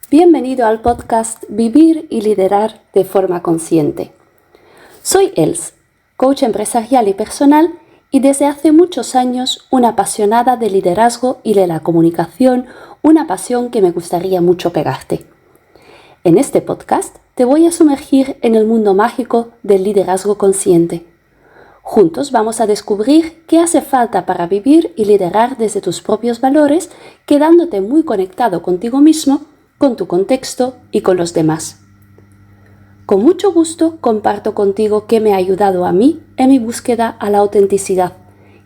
Bienvenido al podcast Vivir y Liderar de forma consciente. Soy Els, coach empresarial y personal y desde hace muchos años una apasionada del liderazgo y de la comunicación, una pasión que me gustaría mucho pegarte. En este podcast te voy a sumergir en el mundo mágico del liderazgo consciente. Juntos vamos a descubrir qué hace falta para vivir y liderar desde tus propios valores, quedándote muy conectado contigo mismo, con tu contexto y con los demás. Con mucho gusto comparto contigo qué me ha ayudado a mí en mi búsqueda a la autenticidad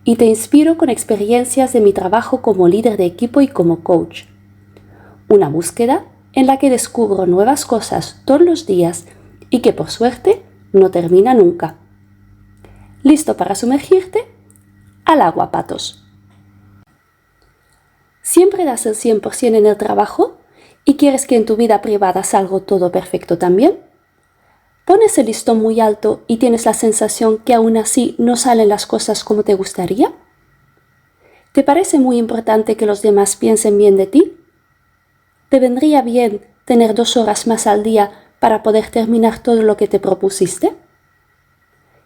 y te inspiro con experiencias de mi trabajo como líder de equipo y como coach. Una búsqueda en la que descubro nuevas cosas todos los días y que por suerte no termina nunca. ¿Listo para sumergirte? Al agua, patos. ¿Siempre das el 100% en el trabajo? ¿Y quieres que en tu vida privada salga todo perfecto también? ¿Pones el listón muy alto y tienes la sensación que aún así no salen las cosas como te gustaría? ¿Te parece muy importante que los demás piensen bien de ti? ¿Te vendría bien tener 2 horas más al día para poder terminar todo lo que te propusiste?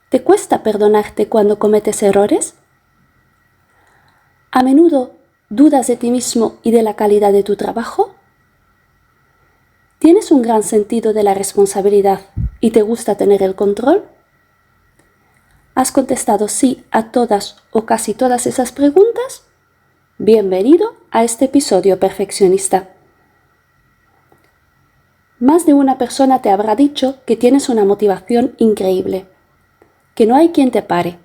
¿Te cuesta perdonarte cuando cometes errores? ¿A menudo dudas de ti mismo y de la calidad de tu trabajo? ¿Tienes un gran sentido de la responsabilidad y te gusta tener el control? ¿Has contestado sí a todas o casi todas esas preguntas? Bienvenido a este episodio perfeccionista. Más de una persona te habrá dicho que tienes una motivación increíble, que no hay quien te pare,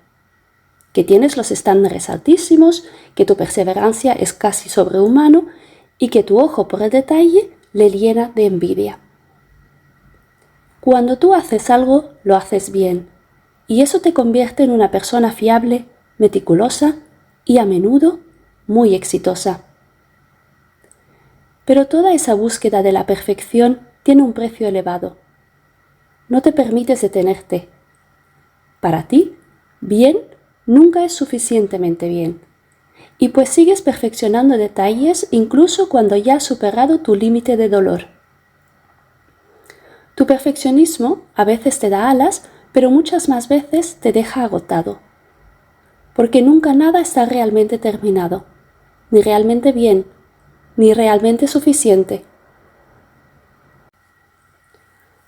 que tienes los estándares altísimos, que tu perseverancia es casi sobrehumano y que tu ojo por el detalle le llena de envidia. Cuando tú haces algo, lo haces bien, y eso te convierte en una persona fiable, meticulosa y a menudo muy exitosa. Pero toda esa búsqueda de la perfección tiene un precio elevado. No te permites detenerte. Para ti, bien nunca es suficientemente bien. Y pues sigues perfeccionando detalles incluso cuando ya has superado tu límite de dolor. Tu perfeccionismo a veces te da alas, pero muchas más veces te deja agotado. Porque nunca nada está realmente terminado, ni realmente bien, ni realmente suficiente.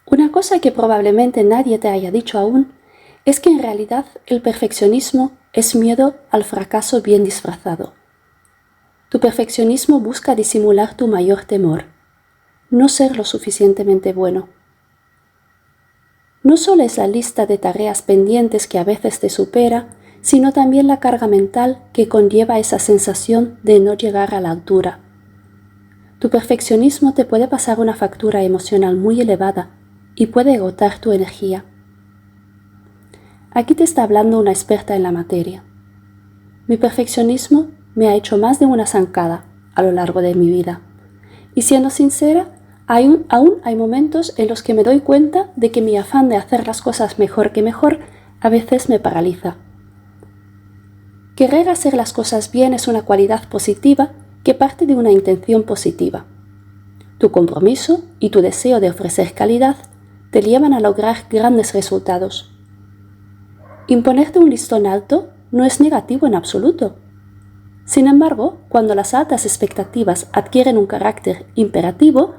Una cosa que probablemente nadie te haya dicho aún es que en realidad el perfeccionismo es miedo al fracaso bien disfrazado. Tu perfeccionismo busca disimular tu mayor temor, no ser lo suficientemente bueno. No solo es la lista de tareas pendientes que a veces te supera, sino también la carga mental que conlleva esa sensación de no llegar a la altura. Tu perfeccionismo te puede pasar una factura emocional muy elevada y puede agotar tu energía. Aquí te está hablando una experta en la materia. Mi perfeccionismo me ha hecho más de una zancada a lo largo de mi vida. Y siendo sincera, aún hay momentos en los que me doy cuenta de que mi afán de hacer las cosas mejor que mejor a veces me paraliza. Querer hacer las cosas bien es una cualidad positiva que parte de una intención positiva. Tu compromiso y tu deseo de ofrecer calidad te llevan a lograr grandes resultados. Imponerte un listón alto no es negativo en absoluto. Sin embargo, cuando las altas expectativas adquieren un carácter imperativo,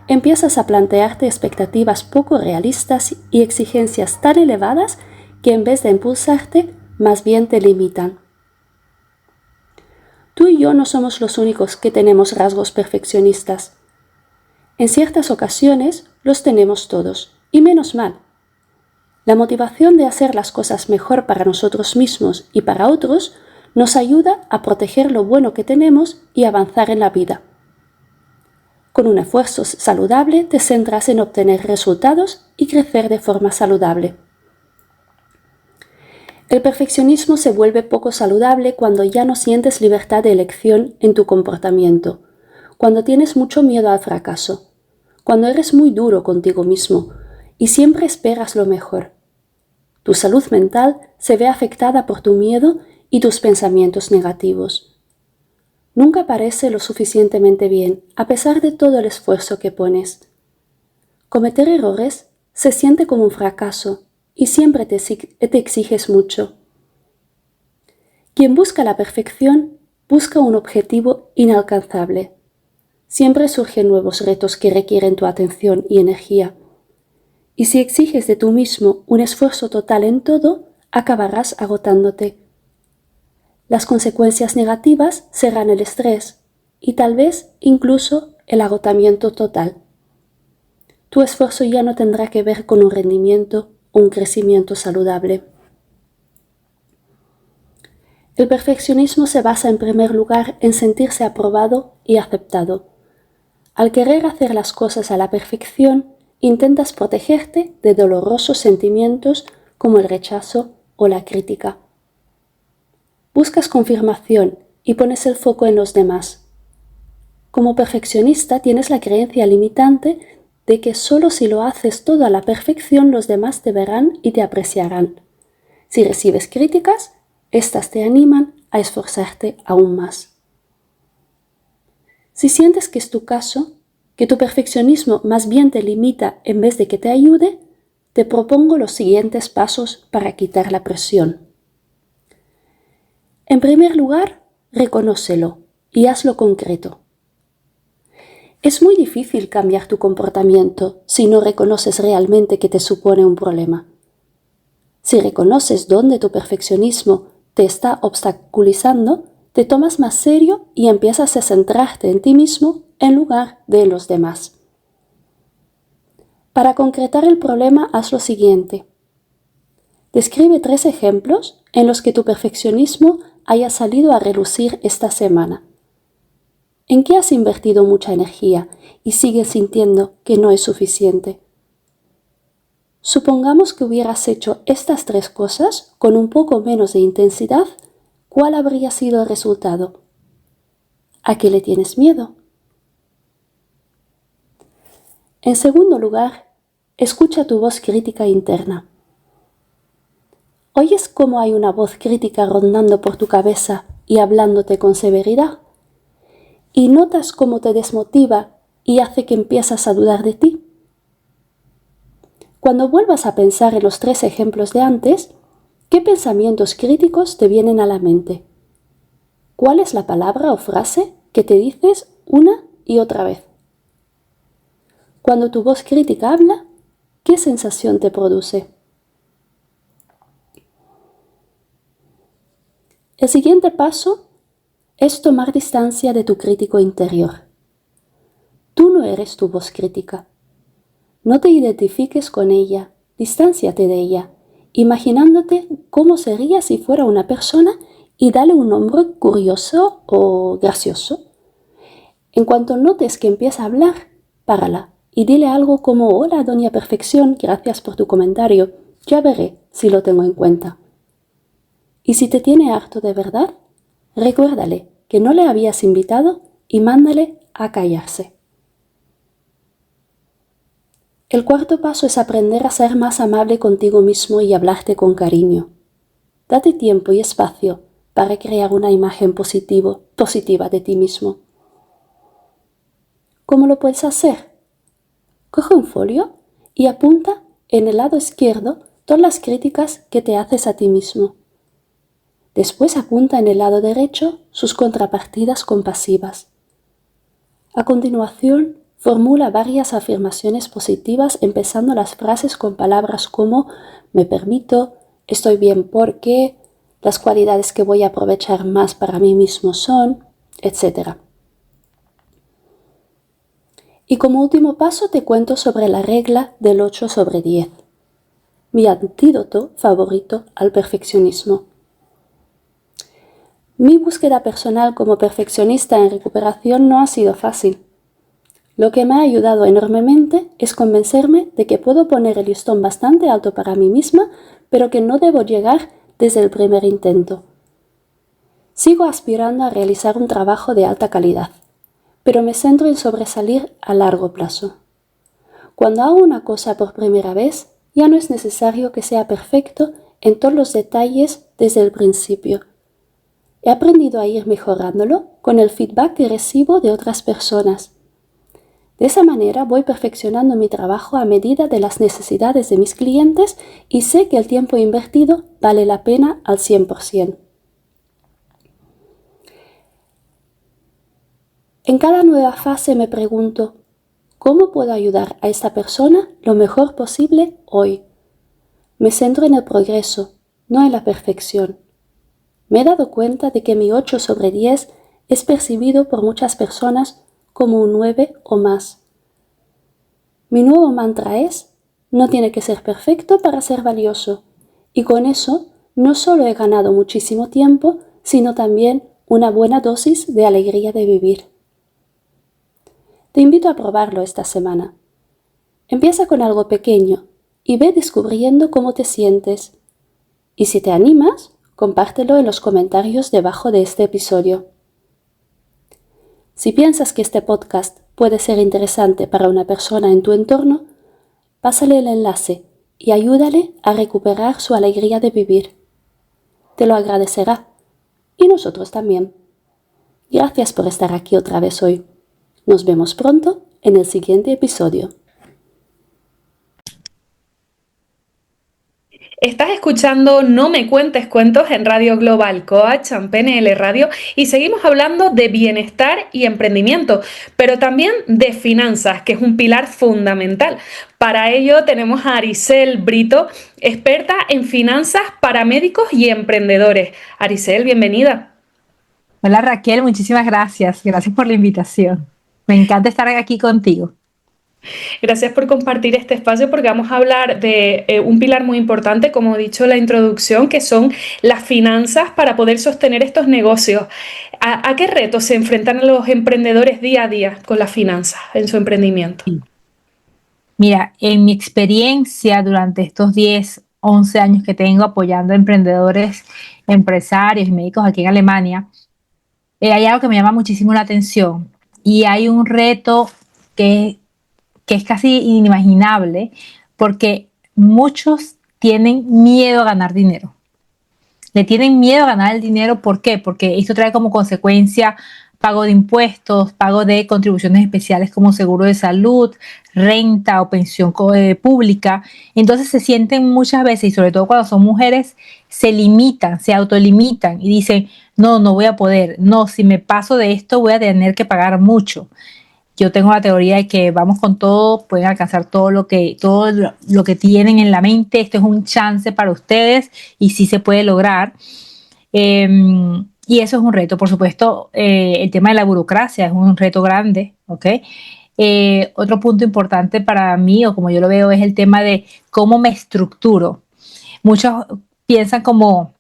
empiezas a plantearte expectativas poco realistas y exigencias tan elevadas que en vez de impulsarte, más bien te limitan. Tú y yo no somos los únicos que tenemos rasgos perfeccionistas. En ciertas ocasiones los tenemos todos, y menos mal. La motivación de hacer las cosas mejor para nosotros mismos y para otros nos ayuda a proteger lo bueno que tenemos y avanzar en la vida. Con un esfuerzo saludable te centras en obtener resultados y crecer de forma saludable. El perfeccionismo se vuelve poco saludable cuando ya no sientes libertad de elección en tu comportamiento, cuando tienes mucho miedo al fracaso, cuando eres muy duro contigo mismo y siempre esperas lo mejor. Tu salud mental se ve afectada por tu miedo y tus pensamientos negativos. Nunca parece lo suficientemente bien, a pesar de todo el esfuerzo que pones. Cometer errores se siente como un fracaso y siempre te exiges mucho. Quien busca la perfección busca un objetivo inalcanzable. Siempre surgen nuevos retos que requieren tu atención y energía. Y si exiges de tú mismo un esfuerzo total en todo, acabarás agotándote. Las consecuencias negativas serán el estrés y tal vez incluso el agotamiento total. Tu esfuerzo ya no tendrá que ver con un rendimiento o un crecimiento saludable. El perfeccionismo se basa en primer lugar en sentirse aprobado y aceptado. Al querer hacer las cosas a la perfección, intentas protegerte de dolorosos sentimientos como el rechazo o la crítica. Buscas confirmación y pones el foco en los demás. Como perfeccionista tienes la creencia limitante de que solo si lo haces todo a la perfección los demás te verán y te apreciarán. Si recibes críticas, estas te animan a esforzarte aún más. Si sientes que es tu caso, que tu perfeccionismo más bien te limita en vez de que te ayude, te propongo los siguientes pasos para quitar la presión. En primer lugar, reconócelo y hazlo concreto. Es muy difícil cambiar tu comportamiento si no reconoces realmente que te supone un problema. Si reconoces dónde tu perfeccionismo te está obstaculizando, te tomas más serio y empiezas a centrarte en ti mismo en lugar de en los demás. Para concretar el problema, haz lo siguiente. Describe 3 ejemplos en los que tu perfeccionismo haya salido a relucir esta semana. ¿En qué has invertido mucha energía y sigues sintiendo que no es suficiente? Supongamos que hubieras hecho estas 3 cosas con un poco menos de intensidad, ¿cuál habría sido el resultado? ¿A qué le tienes miedo? En segundo lugar, escucha tu voz crítica interna. ¿Oyes cómo hay una voz crítica rondando por tu cabeza y hablándote con severidad? ¿Y notas cómo te desmotiva y hace que empiezas a dudar de ti? Cuando vuelvas a pensar en los 3 ejemplos de antes, ¿qué pensamientos críticos te vienen a la mente? ¿Cuál es la palabra o frase que te dices una y otra vez? Cuando tu voz crítica habla, ¿qué sensación te produce? El siguiente paso es tomar distancia de tu crítico interior. Tú no eres tu voz crítica. No te identifiques con ella, distánciate de ella, imaginándote cómo sería si fuera una persona y dale un nombre curioso o gracioso. En cuanto notes que empieza a hablar, párala y dile algo como: «Hola, doña Perfección, gracias por tu comentario, ya veré si lo tengo en cuenta». Y si te tiene harto de verdad, recuérdale que no le habías invitado y mándale a callarse. El cuarto paso es aprender a ser más amable contigo mismo y hablarte con cariño. Date tiempo y espacio para crear una imagen positiva de ti mismo. ¿Cómo lo puedes hacer? Coge un folio y apunta en el lado izquierdo todas las críticas que te haces a ti mismo. Después apunta en el lado derecho sus contrapartidas compasivas. A continuación, formula varias afirmaciones positivas empezando las frases con palabras como «me permito», «estoy bien porque», «las cualidades que voy a aprovechar más para mí mismo son», etc. Y como último paso te cuento sobre la regla del 8/10, mi antídoto favorito al perfeccionismo. Mi búsqueda personal como perfeccionista en recuperación no ha sido fácil. Lo que me ha ayudado enormemente es convencerme de que puedo poner el listón bastante alto para mí misma, pero que no debo llegar desde el primer intento. Sigo aspirando a realizar un trabajo de alta calidad, pero me centro en sobresalir a largo plazo. Cuando hago una cosa por primera vez, ya no es necesario que sea perfecto en todos los detalles desde el principio. He aprendido a ir mejorándolo con el feedback que recibo de otras personas. De esa manera voy perfeccionando mi trabajo a medida de las necesidades de mis clientes y sé que el tiempo invertido vale la pena al 100%. En cada nueva fase me pregunto, ¿cómo puedo ayudar a esta persona lo mejor posible hoy? Me centro en el progreso, no en la perfección. Me he dado cuenta de que mi 8 sobre 10 es percibido por muchas personas como un 9 o más. Mi nuevo mantra es, no tiene que ser perfecto para ser valioso, y con eso no solo he ganado muchísimo tiempo, sino también una buena dosis de alegría de vivir. Te invito a probarlo esta semana. Empieza con algo pequeño y ve descubriendo cómo te sientes. Y si te animas, compártelo en los comentarios debajo de este episodio. Si piensas que este podcast puede ser interesante para una persona en tu entorno, pásale el enlace y ayúdale a recuperar su alegría de vivir. Te lo agradecerá, y nosotros también. Gracias por estar aquí otra vez hoy. Nos vemos pronto en el siguiente episodio. Estás escuchando No me cuentes cuentos en Radio Global Coach, en PNL Radio, y seguimos hablando de bienestar y emprendimiento, pero también de finanzas, que es un pilar fundamental. Para ello tenemos a Aricel Brito, experta en finanzas para médicos y emprendedores. Aricel, bienvenida. Hola Raquel, muchísimas gracias. Gracias por la invitación. Me encanta estar aquí contigo. Gracias por compartir este espacio porque vamos a hablar de un pilar muy importante, como he dicho en la introducción, que son las finanzas para poder sostener estos negocios. ¿A qué retos se enfrentan los emprendedores día a día con las finanzas en su emprendimiento? Sí. Mira, en mi experiencia durante estos 10, 11 años que tengo apoyando a emprendedores, empresarios y médicos aquí en Alemania, hay algo que me llama muchísimo la atención y hay un reto que, que es casi inimaginable porque muchos tienen miedo a ganar dinero. Le tienen miedo a ganar el dinero, ¿por qué? Porque esto trae como consecuencia pago de impuestos, pago de contribuciones especiales como seguro de salud, renta o pensión pública. Entonces se sienten muchas veces, y sobre todo cuando son mujeres, se limitan, se autolimitan y dicen, no, no voy a poder, no, si me paso de esto voy a tener que pagar mucho. Yo tengo la teoría de que vamos con todo, pueden alcanzar todo lo que tienen en la mente. Esto es un chance para ustedes y sí se puede lograr. Eh, y eso es un reto, por supuesto. El tema de la burocracia es un reto grande, ¿ok? Otro punto importante para mí, o como yo lo veo, es el tema de cómo me estructuro. Muchos piensan como,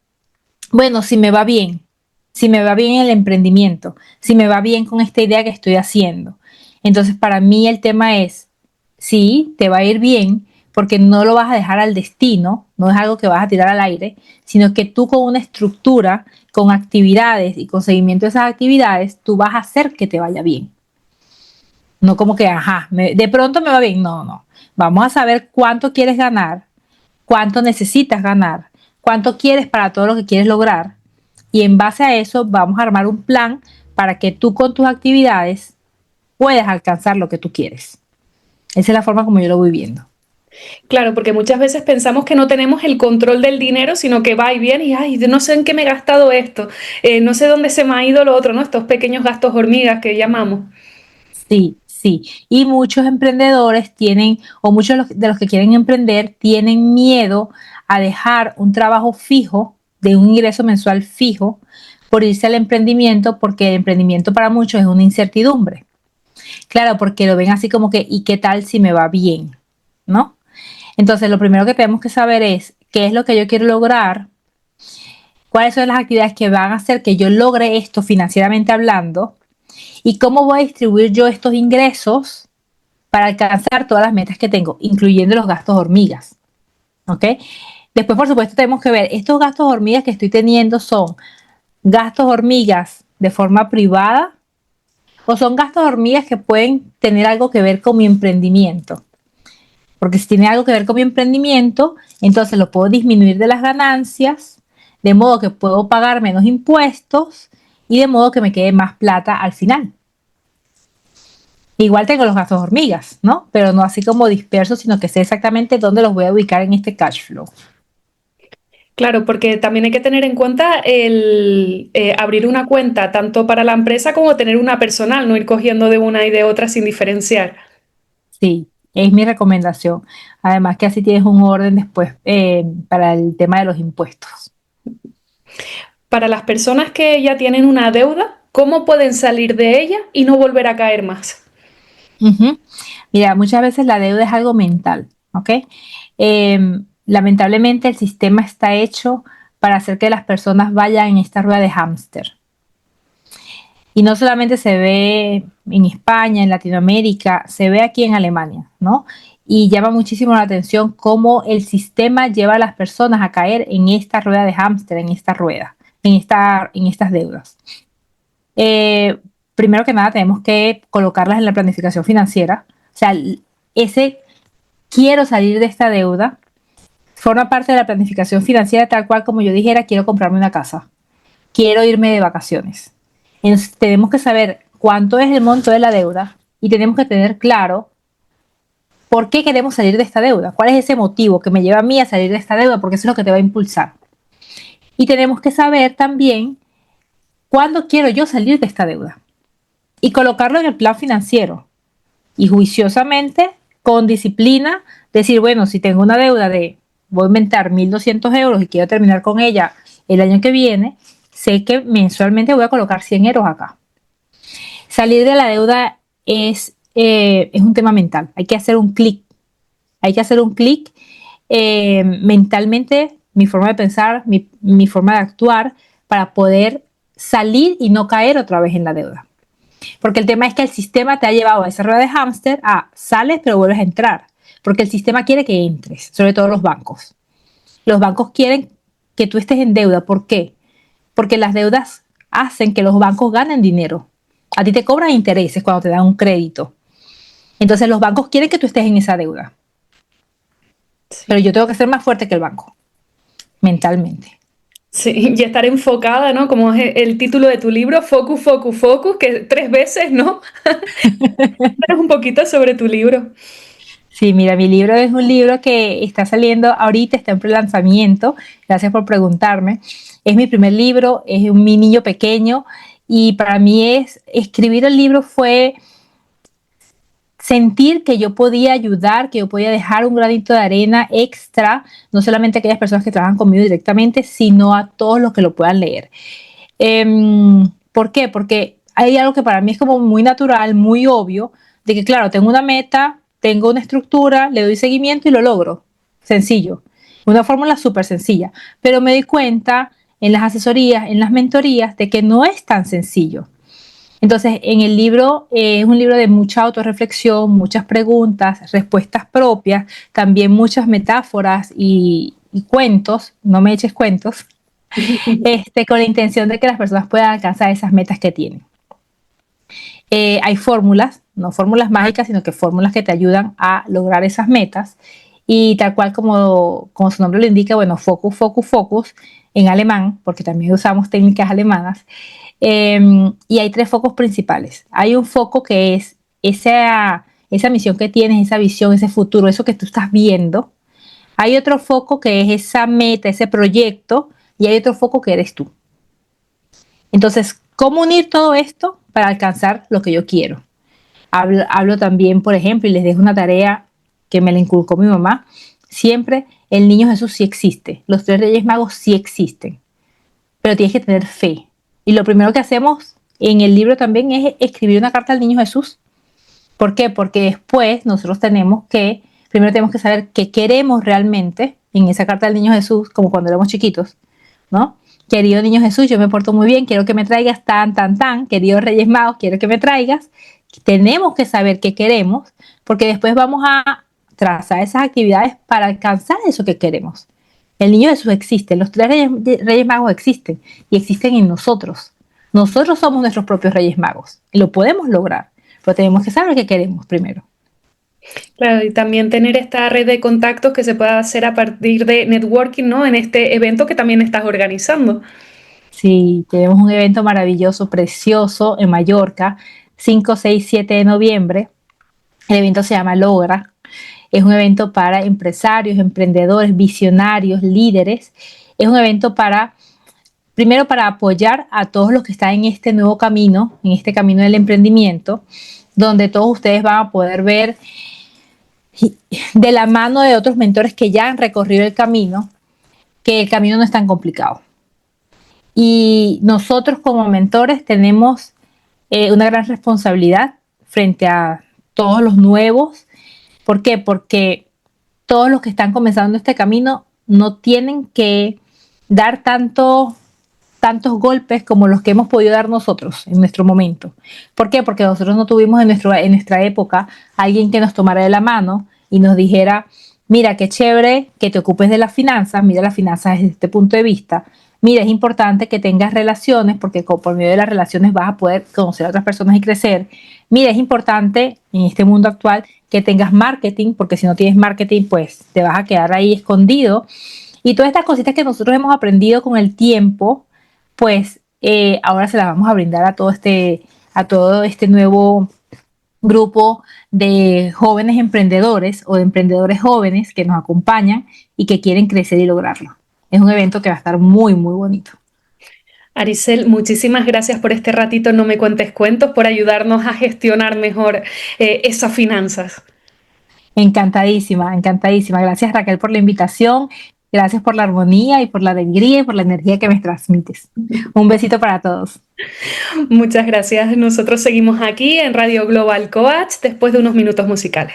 bueno, si me va bien el emprendimiento, si me va bien con esta idea que estoy haciendo. Entonces, para mí el tema es, sí, te va a ir bien, porque no lo vas a dejar al destino, no es algo que vas a tirar al aire, sino que tú con una estructura, con actividades y con seguimiento de esas actividades, tú vas a hacer que te vaya bien. No como que, ajá, de pronto me va bien. No, no. Vamos a saber cuánto quieres ganar, cuánto necesitas ganar, cuánto quieres para todo lo que quieres lograr. Y en base a eso vamos a armar un plan para que tú con tus actividades puedas alcanzar lo que tú quieres. Esa es la forma como yo lo voy viendo. Claro, porque muchas veces pensamos que no tenemos el control del dinero, sino que va y viene y, ay, no sé en qué me he gastado esto, no sé dónde se me ha ido lo otro, ¿no? Estos pequeños gastos hormigas que llamamos. Sí, sí. Y muchos emprendedores tienen, o muchos de los que quieren emprender, tienen miedo a dejar un trabajo fijo, de un ingreso mensual fijo, por irse al emprendimiento, porque el emprendimiento para muchos es una incertidumbre. Claro, porque lo ven así como que, ¿y qué tal si me va bien? ¿No? Entonces, lo primero que tenemos que saber es qué es lo que yo quiero lograr, cuáles son las actividades que van a hacer que yo logre esto financieramente hablando y cómo voy a distribuir yo estos ingresos para alcanzar todas las metas que tengo, incluyendo los gastos hormigas. ¿Ok? Después, por supuesto, tenemos que ver, estos gastos hormigas que estoy teniendo son gastos hormigas de forma privada o son gastos hormigas que pueden tener algo que ver con mi emprendimiento. Porque si tiene algo que ver con mi emprendimiento, entonces lo puedo disminuir de las ganancias, de modo que puedo pagar menos impuestos y de modo que me quede más plata al final. Igual tengo los gastos hormigas, ¿no? Pero no así como dispersos, sino que sé exactamente dónde los voy a ubicar en este cash flow. Claro, porque también hay que tener en cuenta el abrir una cuenta tanto para la empresa como tener una personal, no ir cogiendo de una y de otra sin diferenciar. Sí, es mi recomendación. Además que así tienes un orden después para el tema de los impuestos. Para las personas que ya tienen una deuda, ¿cómo pueden salir de ella y no volver a caer más? Ujú. Mira, muchas veces la deuda es algo mental, ¿ok? Lamentablemente el sistema está hecho para hacer que las personas vayan en esta rueda de hámster. Y no solamente se ve en España, en Latinoamérica, se ve aquí en Alemania, ¿no? Y llama muchísimo la atención cómo el sistema lleva a las personas a caer en esta rueda de hámster, en esta rueda, en estas deudas. Eh, Primero que nada tenemos que colocarlas en la planificación financiera. O sea, ese quiero salir de esta deuda forma parte de la planificación financiera tal cual como yo dijera, quiero comprarme una casa, quiero irme de vacaciones. Entonces tenemos que saber cuánto es el monto de la deuda y tenemos que tener claro por qué queremos salir de esta deuda, cuál es ese motivo que me lleva a mí a salir de esta deuda, porque eso es lo que te va a impulsar. Y tenemos que saber también cuándo quiero yo salir de esta deuda y colocarlo en el plan financiero y juiciosamente, con disciplina, decir, bueno, si tengo una deuda de, voy a inventar 1.200 euros y quiero terminar con ella el año que viene, sé que mensualmente voy a colocar 100 euros acá. Salir de la deuda es un tema mental, hay que hacer un clic, hay que hacer un clic mentalmente, mi forma de pensar, mi forma de actuar, para poder salir y no caer otra vez en la deuda. Porque el tema es que el sistema te ha llevado a esa rueda de hámster, sales pero vuelves a entrar. Porque el sistema quiere que entres, sobre todo los bancos. Los bancos quieren que tú estés en deuda. ¿Por qué? Porque las deudas hacen que los bancos ganen dinero. A ti te cobran intereses cuando te dan un crédito. Entonces los bancos quieren que tú estés en esa deuda. Pero yo tengo que ser más fuerte que el banco, mentalmente. Sí, y estar enfocada, ¿no? Como es el título de tu libro, Focus, Focus, Focus, que 3 veces, ¿no? Cuéntanos un poquito sobre tu libro. Sí, mira, mi libro es un libro que está saliendo ahorita, está en pre-lanzamiento. Gracias por preguntarme. Es mi primer libro, es mi niño pequeño y para mí escribir el libro fue sentir que yo podía ayudar, que yo podía dejar un granito de arena extra, no solamente a aquellas personas que trabajan conmigo directamente, sino a todos los que lo puedan leer. ¿Por qué? Porque hay algo que para mí es como muy natural, muy obvio, de que claro, tengo una meta, tengo una estructura, le doy seguimiento y lo logro. Sencillo. Una fórmula súper sencilla. Pero me di cuenta en las asesorías, en las mentorías, de que no es tan sencillo. Entonces, en el libro es un libro de mucha autorreflexión, muchas preguntas, respuestas propias, también muchas metáforas y cuentos, no me eches cuentos, con la intención de que las personas puedan alcanzar esas metas que tienen. Hay fórmulas, no fórmulas mágicas, sino que fórmulas que te ayudan a lograr esas metas. Y tal cual como su nombre lo indica, bueno, focus, focus, focus, en alemán, porque también usamos técnicas alemanas. Y hay 3 focos principales. Hay un foco que es esa misión que tienes, esa visión, ese futuro, eso que tú estás viendo. Hay otro foco que es esa meta, ese proyecto, y hay otro foco que eres tú. Entonces, ¿cómo unir todo esto para alcanzar lo que yo quiero? Hablo también, por ejemplo, y les dejo una tarea que me la inculcó mi mamá. Siempre el niño Jesús sí existe. Los 3 Reyes Magos sí existen. Pero tienes que tener fe. Y lo primero que hacemos en el libro también es escribir una carta al niño Jesús. ¿Por qué? Porque después nosotros primero tenemos que saber qué queremos realmente en esa carta del niño Jesús, como cuando éramos chiquitos, ¿no? Querido niño Jesús, yo me porto muy bien, quiero que me traigas tan, tan, tan. Queridos Reyes Magos, quiero que me traigas. Tenemos que saber qué queremos, porque después vamos a trazar esas actividades para alcanzar eso que queremos. El niño Jesús existe, los 3 Reyes Magos existen y existen en nosotros. Nosotros somos nuestros propios Reyes Magos y lo podemos lograr, pero tenemos que saber qué queremos primero. Claro, y también tener esta red de contactos que se pueda hacer a partir de networking, ¿no? En este evento que también estás organizando. Sí, tenemos un evento maravilloso, precioso en Mallorca, 5, 6, 7 de noviembre. El evento se llama Logra. Es un evento para empresarios, emprendedores, visionarios, líderes. Es un evento para, primero, para apoyar a todos los que están en este nuevo camino, en este camino del emprendimiento, donde todos ustedes van a poder ver de la mano de otros mentores que ya han recorrido el camino, que el camino no es tan complicado. Y nosotros como mentores tenemos una gran responsabilidad frente a todos los nuevos. ¿Por qué? Porque todos los que están comenzando este camino no tienen que dar tantos golpes como los que hemos podido dar nosotros en nuestro momento. ¿Por qué? Porque nosotros no tuvimos en nuestra época alguien que nos tomara de la mano y nos dijera, mira, qué chévere que te ocupes de las finanzas, mira las finanzas desde este punto de vista, mira, es importante que tengas relaciones porque por medio de las relaciones vas a poder conocer a otras personas y crecer. Mira, es importante en este mundo actual que tengas marketing, porque si no tienes marketing, pues te vas a quedar ahí escondido. Y todas estas cositas que nosotros hemos aprendido con el tiempo, pues ahora se las vamos a brindar a todo este nuevo grupo de jóvenes emprendedores o de emprendedores jóvenes que nos acompañan y que quieren crecer y lograrlo. Es un evento que va a estar muy, muy bonito. Aricel, muchísimas gracias por este ratito, no me cuentes cuentos, por ayudarnos a gestionar mejor esas finanzas. Encantadísima, encantadísima. Gracias Raquel por la invitación, gracias por la armonía y por la alegría y por la energía que me transmites. Un besito para todos. Muchas gracias. Nosotros seguimos aquí en Radio Global Coach después de unos minutos musicales.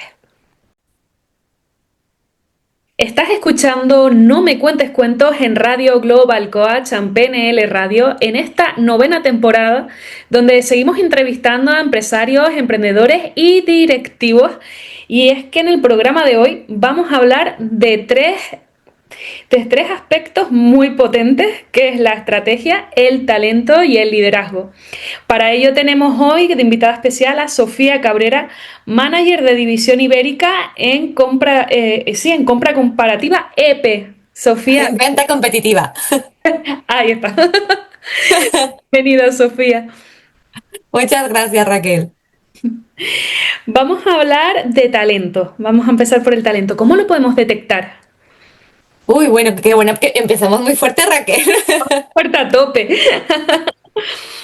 Estás escuchando No me cuentes cuentos en Radio Global Coach en PNL Radio en esta novena temporada donde seguimos entrevistando a empresarios, emprendedores y directivos. Y es que en el programa de hoy vamos a hablar de tres aspectos muy potentes, que es la estrategia, el talento y el liderazgo. Para ello tenemos hoy de invitada especial a Sofía Cabrera, manager de División Ibérica en compra comparativa EP. Sofía. Venta competitiva. Ahí está. Bienvenida, Sofía. Muchas gracias, Raquel. Vamos a hablar de talento. Vamos a empezar por el talento. ¿Cómo lo podemos detectar? Uy, bueno, qué bueno que empezamos muy fuerte, Raquel. Fuerte a tope.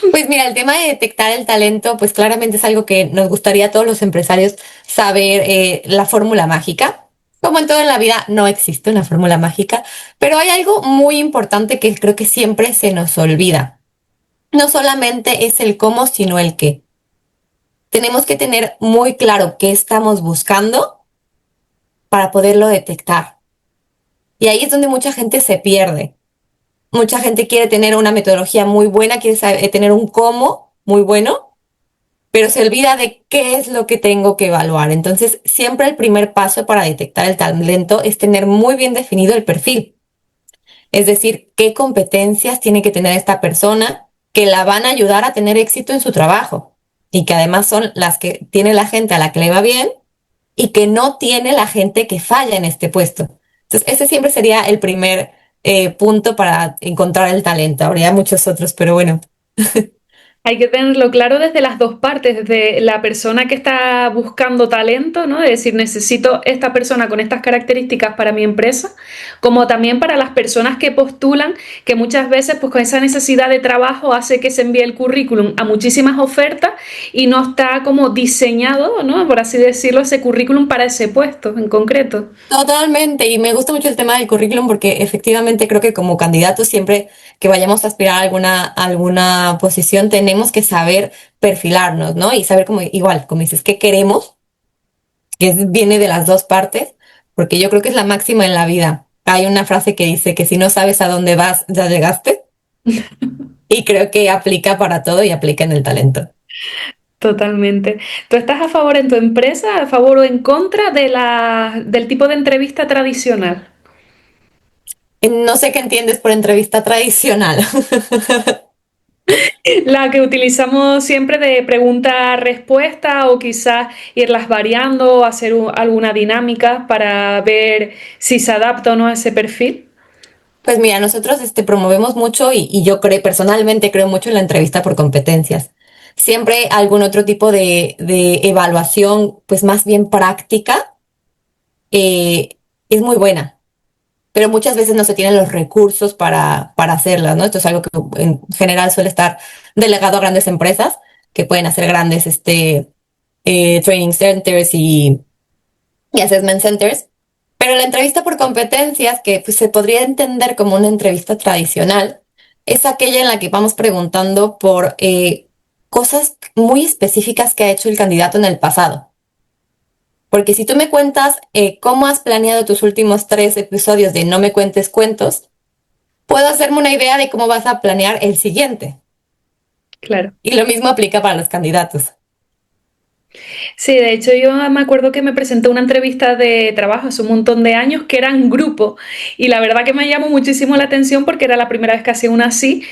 Pues mira, el tema de detectar el talento, pues claramente es algo que nos gustaría a todos los empresarios saber, la fórmula mágica. Como en todo en la vida, no existe una fórmula mágica, pero hay algo muy importante que creo que siempre se nos olvida. No solamente es el cómo, sino el qué. Tenemos que tener muy claro qué estamos buscando para poderlo detectar. Y ahí es donde mucha gente se pierde. Mucha gente quiere tener una metodología muy buena, quiere tener un cómo muy bueno, pero se olvida de qué es lo que tengo que evaluar. Entonces, siempre el primer paso para detectar el talento es tener muy bien definido el perfil. Es decir, qué competencias tiene que tener esta persona que la van a ayudar a tener éxito en su trabajo y que además son las que tiene la gente a la que le va bien y que no tiene la gente que falla en este puesto. Entonces, ese siempre sería el primer punto para encontrar el talento. Habría muchos otros, pero bueno. Hay que tenerlo claro desde las dos partes, desde la persona que está buscando talento, ¿no? Es decir, necesito esta persona con estas características para mi empresa, como también para las personas que postulan, que muchas veces pues con esa necesidad de trabajo hace que se envíe el currículum a muchísimas ofertas y no está como diseñado, ¿no? Por así decirlo, ese currículum para ese puesto en concreto. Totalmente, y me gusta mucho el tema del currículum porque efectivamente creo que como candidatos siempre que vayamos a aspirar a alguna posición tenemos que saber perfilarnos, ¿no? Y saber como igual, como dices, qué queremos, viene de las dos partes, porque yo creo que es la máxima en la vida. Hay una frase que dice que si no sabes a dónde vas, ya llegaste, y creo que aplica para todo y aplica en el talento. Totalmente. ¿Tú estás a favor en tu empresa, a favor o en contra de del tipo de entrevista tradicional? No sé qué entiendes por entrevista tradicional. La que utilizamos siempre de pregunta-respuesta o quizás irlas variando, hacer alguna dinámica para ver si se adapta o no a ese perfil. Pues mira, nosotros promovemos mucho y yo personalmente creo mucho en la entrevista por competencias. Siempre algún otro tipo de evaluación, pues más bien práctica, eh, es muy buena, pero muchas veces no se tienen los recursos para hacerlas, ¿no? Esto es algo que en general suele estar delegado a grandes empresas que pueden hacer grandes training centers y assessment centers. Pero la entrevista por competencias, que pues, se podría entender como una entrevista tradicional, es aquella en la que vamos preguntando por cosas muy específicas que ha hecho el candidato en el pasado. Porque si tú me cuentas cómo has planeado tus últimos 3 episodios de No me cuentes cuentos, puedo hacerme una idea de cómo vas a planear el siguiente. Claro. Y lo mismo aplica para los candidatos. Sí, de hecho yo me acuerdo que me presenté una entrevista de trabajo hace un montón de años que era en grupo y la verdad que me llamó muchísimo la atención porque era la primera vez que hacía una así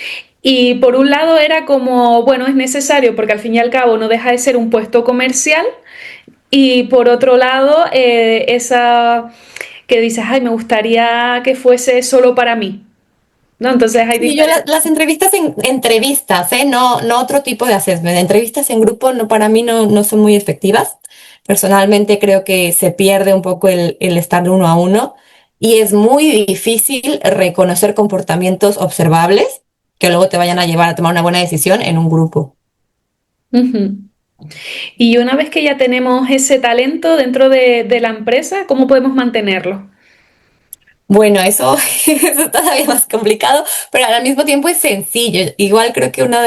y por un lado era como, bueno, es necesario porque al fin y al cabo no deja de ser un puesto comercial y por otro lado esa que dices, ay, me gustaría que fuese solo para mí, ¿no? Entonces hay Sí, yo diferentes... las entrevistas en entrevistas, no otro tipo de assessment. Entrevistas en grupo no, para mí no son muy efectivas. Personalmente creo que se pierde un poco el estar uno a uno y es muy difícil reconocer comportamientos observables que luego te vayan a llevar a tomar una buena decisión en un grupo. Ujú. Y una vez que ya tenemos ese talento dentro de la empresa, ¿cómo podemos mantenerlo? Bueno, eso, eso es todavía más complicado, pero al mismo tiempo es sencillo. Igual creo que uno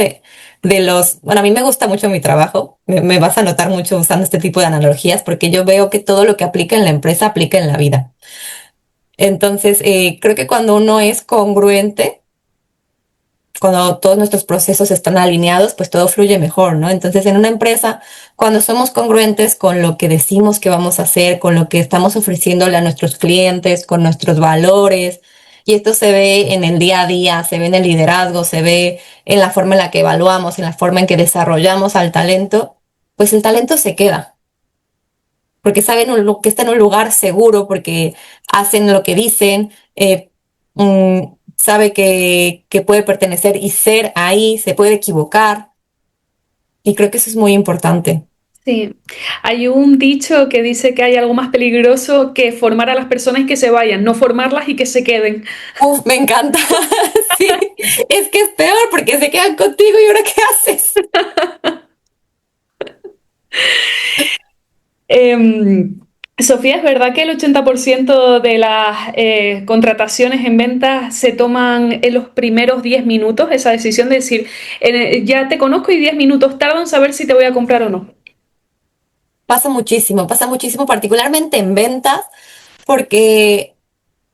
bueno, a mí me gusta mucho mi trabajo, me vas a notar mucho usando este tipo de analogías porque yo veo que todo lo que aplica en la empresa aplica en la vida. Entonces, creo que cuando uno es congruente, cuando todos nuestros procesos están alineados, pues todo fluye mejor, ¿no? Entonces, en una empresa, cuando somos congruentes con lo que decimos que vamos a hacer, con lo que estamos ofreciéndole a nuestros clientes, con nuestros valores, y esto se ve en el día a día, se ve en el liderazgo, se ve en la forma en la que evaluamos, en la forma en que desarrollamos al talento, pues el talento se queda, porque saben que está en un lugar seguro, porque hacen lo que dicen, sabe que puede pertenecer y ser ahí, se puede equivocar, y creo que eso es muy importante. Sí, hay un dicho que dice que hay algo más peligroso que formar a las personas y que se vayan, no formarlas y que se queden. Uf, me encanta. Sí, es que es peor porque se quedan contigo y ahora ¿qué haces? Sofía, ¿es verdad que el 80% de las contrataciones en ventas se toman en los primeros 10 minutos? Esa decisión de decir, ya te conozco y 10 minutos tardan en saber si te voy a comprar o no. Pasa muchísimo, particularmente en ventas, porque,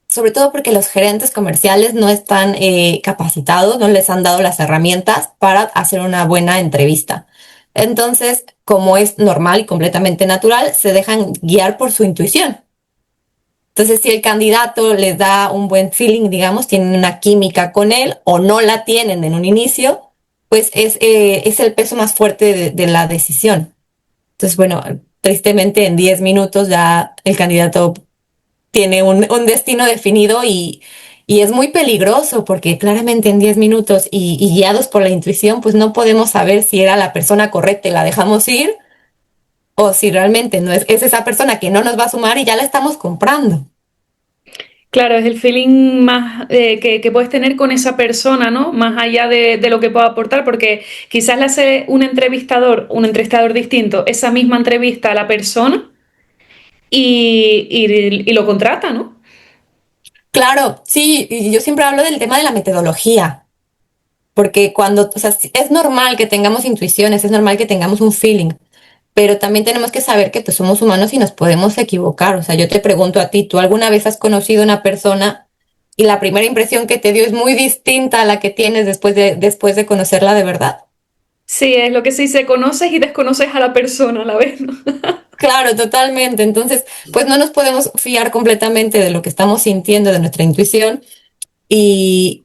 sobre todo porque los gerentes comerciales no están capacitados, no les han dado las herramientas para hacer una buena entrevista. Entonces, como es normal y completamente natural, se dejan guiar por su intuición. Entonces, si el candidato les da un buen feeling, digamos, tienen una química con él o no la tienen en un inicio, pues es el peso más fuerte de la decisión. Entonces, bueno, tristemente en 10 minutos ya el candidato tiene un destino definido y es muy peligroso porque claramente en 10 minutos y guiados por la intuición, pues no podemos saber si era la persona correcta y la dejamos ir o si realmente no es esa persona que no nos va a sumar y ya la estamos comprando. Claro, es el feeling más que puedes tener con esa persona, ¿no? Más allá de lo que pueda aportar, porque quizás le hace un entrevistador distinto, esa misma entrevista a la persona y lo contrata, ¿no? Claro, sí, y yo siempre hablo del tema de la metodología, porque cuando, o sea, es normal que tengamos intuiciones, es normal que tengamos un feeling, pero también tenemos que saber que pues, somos humanos y nos podemos equivocar. O sea, yo te pregunto a ti, ¿tú alguna vez has conocido a una persona y la primera impresión que te dio es muy distinta a la que tienes después de conocerla de verdad? Sí, es lo que se dice, conoces y desconoces a la persona a la vez, ¿no? Claro, totalmente. Entonces, pues no nos podemos fiar completamente de lo que estamos sintiendo, de nuestra intuición, y,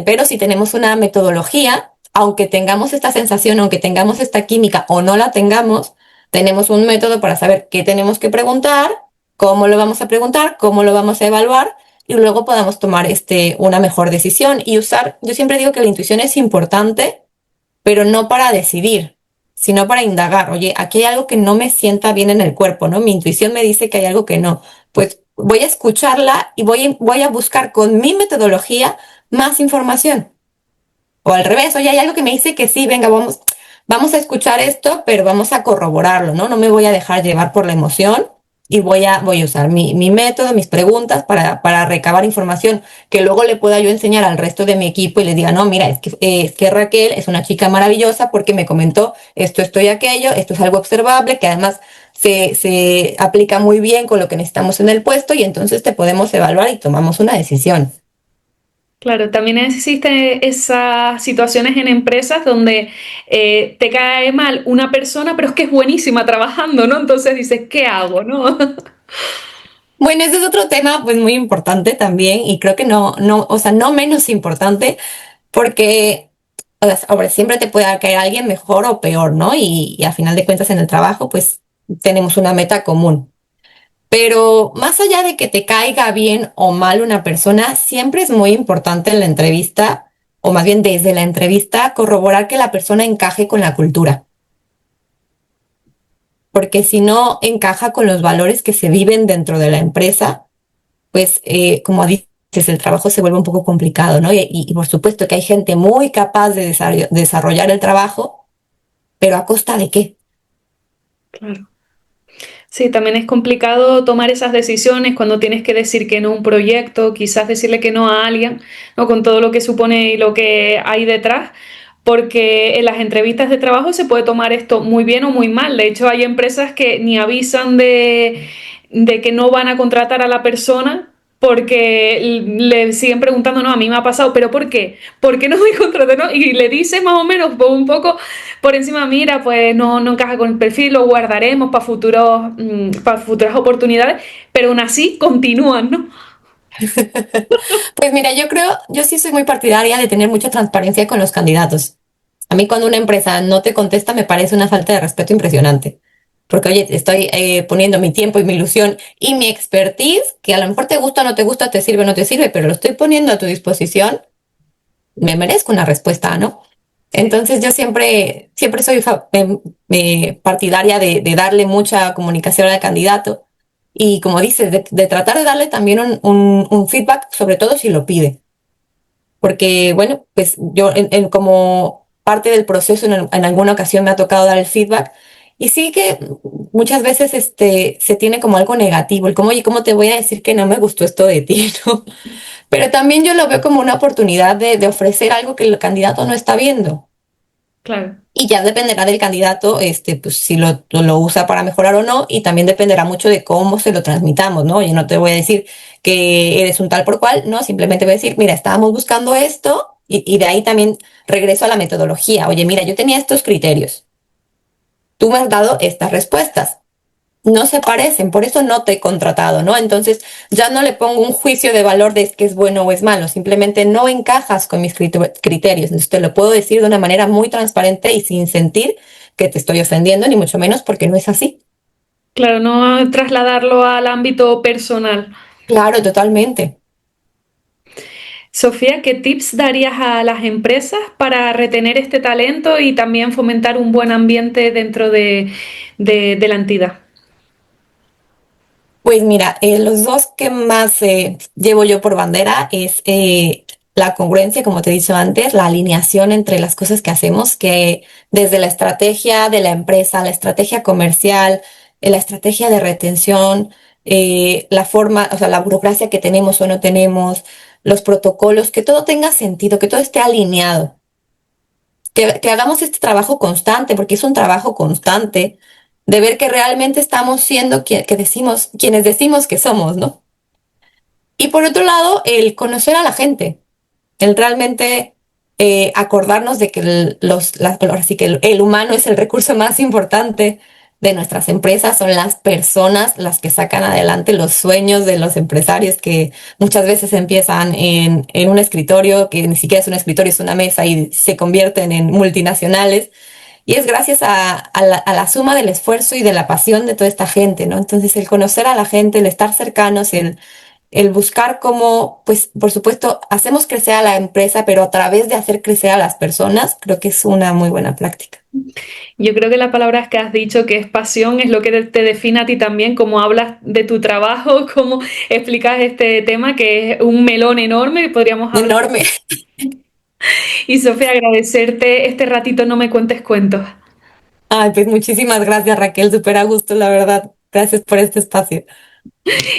pero si tenemos una metodología, aunque tengamos esta sensación, aunque tengamos esta química o no la tengamos, tenemos un método para saber qué tenemos que preguntar, cómo lo vamos a preguntar, cómo lo vamos a evaluar y luego podamos tomar una mejor decisión y usar, yo siempre digo que la intuición es importante, pero no para decidir, sino para indagar. Oye, aquí hay algo que no me sienta bien en el cuerpo, ¿no? Mi intuición me dice que hay algo que no. Pues voy a escucharla y voy a buscar con mi metodología más información. O al revés, oye, hay algo que me dice que sí, venga, vamos a escuchar esto, pero vamos a corroborarlo, ¿no? No me voy a dejar llevar por la emoción y voy a usar mi método, mis preguntas para recabar información que luego le pueda yo enseñar al resto de mi equipo y les diga, no, mira, es que Raquel es una chica maravillosa porque me comentó esto y aquello, esto es algo observable, que además se aplica muy bien con lo que necesitamos en el puesto y entonces te podemos evaluar y tomamos una decisión. Claro, también existen esas situaciones en empresas donde te cae mal una persona, pero es que es buenísima trabajando, ¿no? Entonces dices, ¿qué hago, no? Bueno, ese es otro tema pues muy importante también y creo que o sea, no menos importante porque o sea, ahora siempre te puede caer alguien mejor o peor, ¿no? Y a final de cuentas en el trabajo pues tenemos una meta común. Pero más allá de que te caiga bien o mal una persona, siempre es muy importante en la entrevista, o más bien desde la entrevista, corroborar que la persona encaje con la cultura. Porque si no encaja con los valores que se viven dentro de la empresa, pues como dices, el trabajo se vuelve un poco complicado, ¿no? Y por supuesto que hay gente muy capaz de desarrollar el trabajo, pero ¿a costa de qué? Claro. Sí, también es complicado tomar esas decisiones cuando tienes que decir que no a un proyecto, quizás decirle que no a alguien, ¿no? Con todo lo que supone y lo que hay detrás, porque en las entrevistas de trabajo se puede tomar esto muy bien o muy mal. De hecho, hay empresas que ni avisan de que no van a contratar a la persona porque le siguen preguntando, no, a mí me ha pasado, pero ¿por qué? ¿Por qué no me contratan? ¿No? Y le dices más o menos pues, un poco por encima, mira, pues no encaja con el perfil, lo guardaremos para para futuras oportunidades, pero aún así continúan, ¿no? Pues mira, yo sí soy muy partidaria de tener mucha transparencia con los candidatos. A mí cuando una empresa no te contesta me parece una falta de respeto impresionante. Porque, oye, estoy poniendo mi tiempo y mi ilusión y mi expertise, que a lo mejor te gusta o no te gusta, te sirve o no te sirve, pero lo estoy poniendo a tu disposición, me merezco una respuesta, ¿no? Sí, Entonces yo siempre soy partidaria de darle mucha comunicación al candidato y como dices, de tratar de darle también un feedback, sobre todo si lo pide. Porque, bueno, pues yo como parte del proceso en alguna ocasión me ha tocado dar el feedback y sí que muchas veces se tiene como algo negativo, el como, oye, ¿cómo te voy a decir que no me gustó esto de ti, ¿no? Pero también yo lo veo como una oportunidad de ofrecer algo que el candidato no está viendo. claro. Y ya dependerá del candidato, pues si lo usa para mejorar o no, y también dependerá mucho de cómo se lo transmitamos, ¿no? Oye, no te voy a decir que eres un tal por cual, no, simplemente voy a decir, mira, estábamos buscando esto, y de ahí también regreso a la metodología. Oye, mira, yo tenía estos criterios, tú me has dado estas respuestas, no se parecen, por eso no te he contratado, ¿no? Entonces ya no le pongo un juicio de valor de que es bueno o es malo, simplemente no encajas con mis criterios. Entonces te lo puedo decir de una manera muy transparente y sin sentir que te estoy ofendiendo, ni mucho menos porque no es así. Claro, no trasladarlo al ámbito personal. Claro, totalmente. Sofía, ¿qué tips darías a las empresas para retener este talento y también fomentar un buen ambiente dentro de la entidad? Pues mira, los dos que más llevo yo por bandera es la congruencia, como te he dicho antes, la alineación entre las cosas que hacemos, que desde la estrategia de la empresa, la estrategia comercial, la estrategia de retención, la forma, o sea, la burocracia que tenemos o no tenemos, los protocolos, que todo tenga sentido, que todo esté alineado, que hagamos este trabajo constante, porque es un trabajo constante de ver que realmente estamos siendo quienes decimos que somos, ¿no? Y por otro lado, el conocer a la gente, el realmente acordarnos de que ahora sí que el humano es el recurso más importante de nuestras empresas, son las personas las que sacan adelante los sueños de los empresarios que muchas veces empiezan en un escritorio, que ni siquiera es un escritorio, es una mesa y se convierten en multinacionales. Y es gracias a la suma del esfuerzo y de la pasión de toda esta gente, ¿no? Entonces, el conocer a la gente, el estar cercanos, el buscar cómo, pues, por supuesto, hacemos crecer a la empresa, pero a través de hacer crecer a las personas, creo que es una muy buena práctica. Yo creo que las palabras que has dicho, que es pasión, es lo que te define a ti también, cómo hablas de tu trabajo, cómo explicas este tema, que es un melón enorme, que podríamos hablar. Enorme. Y Sofía, agradecerte este ratito, no me cuentes cuentos. Ay, pues muchísimas gracias, Raquel, súper a gusto, la verdad. Gracias por este espacio.